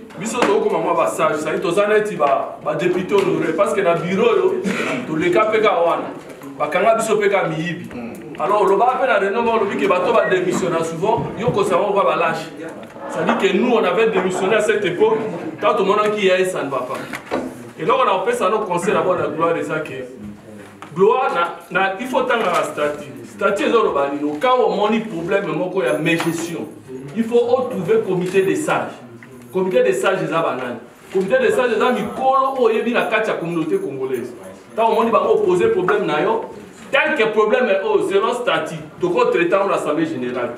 comme moi, sage, c'est-à-dire, tous les députés honorés, parce que dans le bureau, tous les cas, alors, le bas à que bateau va démissionner souvent, il faut qu'on va lâcher. C'est-à-dire que nous, on avait démissionné à cette époque, quand tout le monde qui est, ça ne va pas. Et là, on a fait ça, nos conseils d'abord la gloire de ça. Gloire, il faut attendre la statue. Statue, quand on a un problème, il y a mes gestion. Il faut trouver comité des sages. Comité des sages, des bananes. Comité des sages, des amis, il y a la communauté congolaise. Quand on a opposé problème, tant que le problème est selon statut, donc on traite en l'Assemblée générale.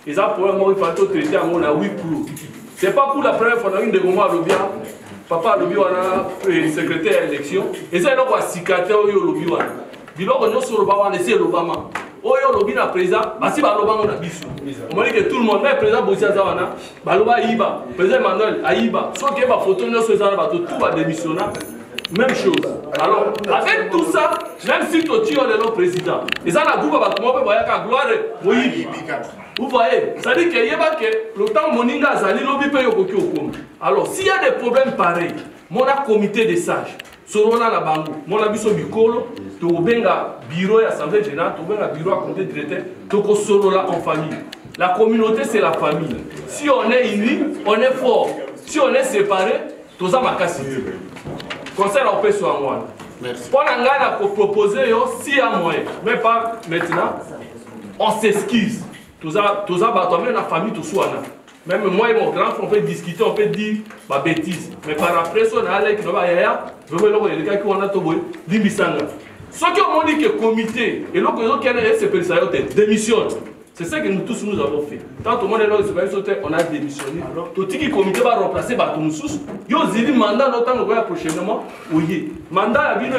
Et ça, pour le moment, il faut traiter en 8 clous. Ce n'est pas pour la première fois qu'on a une de moi à l'obia. Papa à l'obia, on a secrétaire à l'élection. Et ça, il y a un cicateur au lobby. Il y a un sur le bas, on essaie l'Obama. Oh, il y a un lobby dans le président. Si l'Obama, on a bisou. On m'a dit que tout le monde, même le président Bossia Zawana, l'Obama Aïba, le président Emmanuel Aïba. Sauf qu'il y a une photo, tout va démissionner. Même chose. Alors, avec tout ça, même si tu es le président, et ça, la groupe va comment on peut voir qu'à gloire, vous voyez, ça dit qu'il y a le temps moninga zali lobby paye au coquille au com. Alors, s'il y a des problèmes pareils, mon comité des sages, selon la bango, mon abisso bicolo, tu benga bureau et assemblée générale, tu benga bureau à comité directeur, tu es solo là en famille. La communauté, c'est la famille. Si on est unis, on est fort. Si on est séparés, tu as ma casse. Conseil en paix sur moi. Pour la proposer, si à moi, mais pas maintenant, on s'excuse. Tous les la famille, tout soit Même moi et mon grand frère, on peut discuter, on peut dire ma bêtise. Mais par après, si on a allé, on va y aller, je vais le gars qui on a tout dit Bissanga. Ceux qui ont dit que le comité et l'autre qui a démissionne. C'est ça que nous tous nous avons fait. Tant que le monde est là, on a démissionné. Tout ce qui comité va remplacer Batumsous. Yo zili mandat notamment prochainement. Oui. Mandat a venu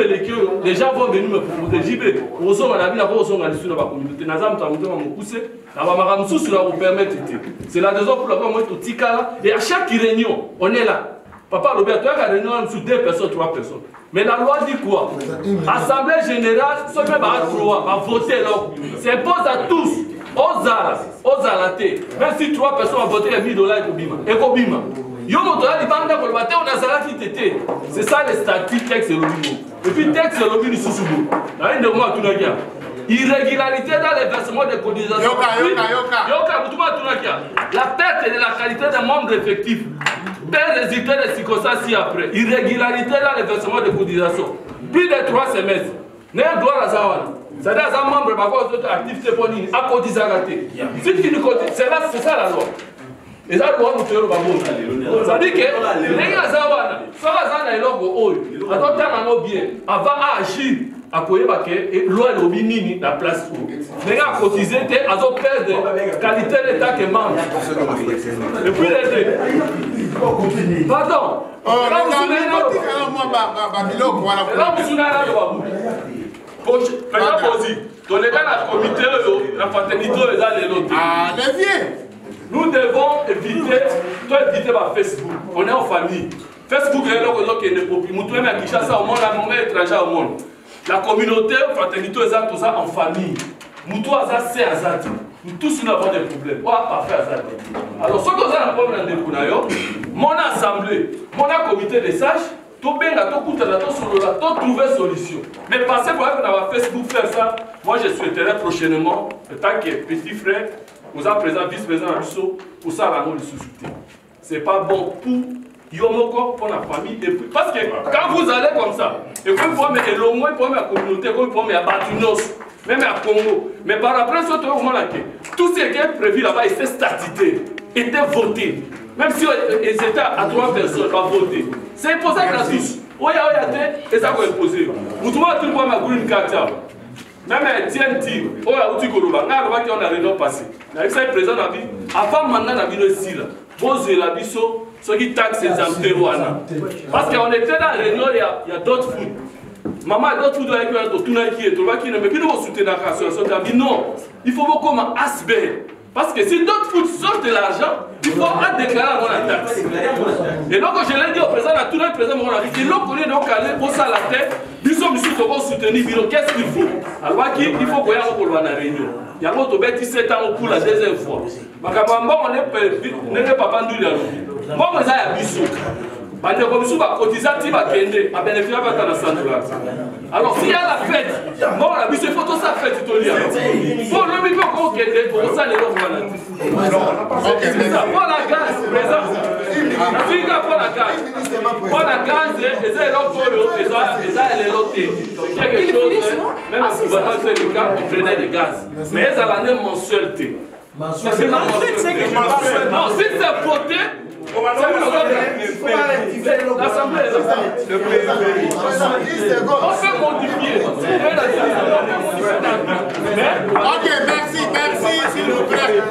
les gens vont venir me proposer. JB, on a vu la voix on a sur la communauté. Nazam Tamuté va me pousser. La Mamaramsous va vous permettre. C'est la raison pour laquelle moi tout tika et à chaque réunion, on est là. Papa Robert, tu as une réunion sur 2 personnes, 3 personnes. Mais la loi dit quoi? Assemblée générale, ceux qui va voter là, s'impose à tous. Aux alatés, même si 3 personnes ont voté $1000 et Kobima. Yo motola di banda ko bate on a salati tété. C'est ça les statistiques texte et lobby. Et puis texte et lobby du Susubu. Là une de moi tout nakia. Irrégularité dans les versements de cotisations. Yoka Butuma Tunakia. La perte de la qualité des membres effectifs. Tel résultat des circonstances ci-après. Irrégularité dans les versements de cotisations. Plus de 3 semestres. N'est droit à Zawana. C'est-à-dire que les membres par d'autres activités pour nous à cotiser. C'est ça la loi. Et ça, nous devons faire le bambou. Ça dit que les gens Zawana, soit Zana et l'ogo, avant d'agir, à quoi que loi est obénie la place où les gens cotisent, ils ont perdu la qualité de l'État qui manque. Et puis les deux. Pardon. Nous devons éviter Facebook. On est en famille. Facebook est là qui est populaire. Nous devons Kinshasa au monde, la monnaie étrangère au monde. La communauté, fraternité, tout ça en famille. Nous tous, nous tous nous avons des problèmes. On va pas faire ça. Alors, ce que vous avez un problème de mon assemblée, mon comité des sages, tout bien, tout trouver solution. Mais pensez pour que dans Facebook faire ça, moi je souhaiterais prochainement, en tant que petit frère, vous êtes présent, vice-président pour ça, la non suscité. Ce n'est pas bon pour Yomoko, pour la famille. Et puis, parce que quand vous allez comme ça, et puis vous pouvez mettre l'Omo, vous pouvez mettre la communauté, vous pouvez mettre Batunos, même à Congo. Mais par après, tout ce qui est prévu là-bas, il s'est statité, était voté. Même si ils étaient à 3 personnes à voter. C'est imposé à tous. Oya, et ça va imposer. Vous trouvez tout le monde à green card. Même TNT, Oya, où tu Koloba, on a réunion passé. Avec ça, le président a dit, avant maintenant, la ville ici, vous la biso, ceux qui taxent les amtéroana. Parce qu'on était dans la réunion, il y a d'autres foot. Maman, d'autres foot avec tout le qui est, tout le qui ne peut pas soutenir la association. Non, il faut beaucoup comme asper. Parce que si d'autres foot sortent de l'argent, il faut déclarer avant la taxe. Et donc, je l'ai dit au président, à tout le président, il l'a connu donc aller pour ça la tête. Nous sommes ici pour soutenir Bilo. Qu'est-ce qu'il faut? Alors, il faut qu'on aille pour la réunion. Il y a d'autres 17 ans pour la deuxième fois. On n'est pas vendu là. Bon, mais ça y a bisou. Parce que comme ça, cotiser, tu vas bénéficier de la santé. Alors, s'il y a la fête, bon, la bisou, il faut tout ça fête, tu te lis. Bon, le micro qu'on kende, pour ça, les gens vont c'est ça, pour la gaz, présent. La fille pour la gaz. Pour la gaz, les gens les lotés. Quelque chose, même si vous avez fait le cas, vous prenez des gaz. Mais elles ont l'année mensualité. Non, si c'est voté, l'Assemblée est là. On peut modifier. Ok, merci, s'il vous plaît.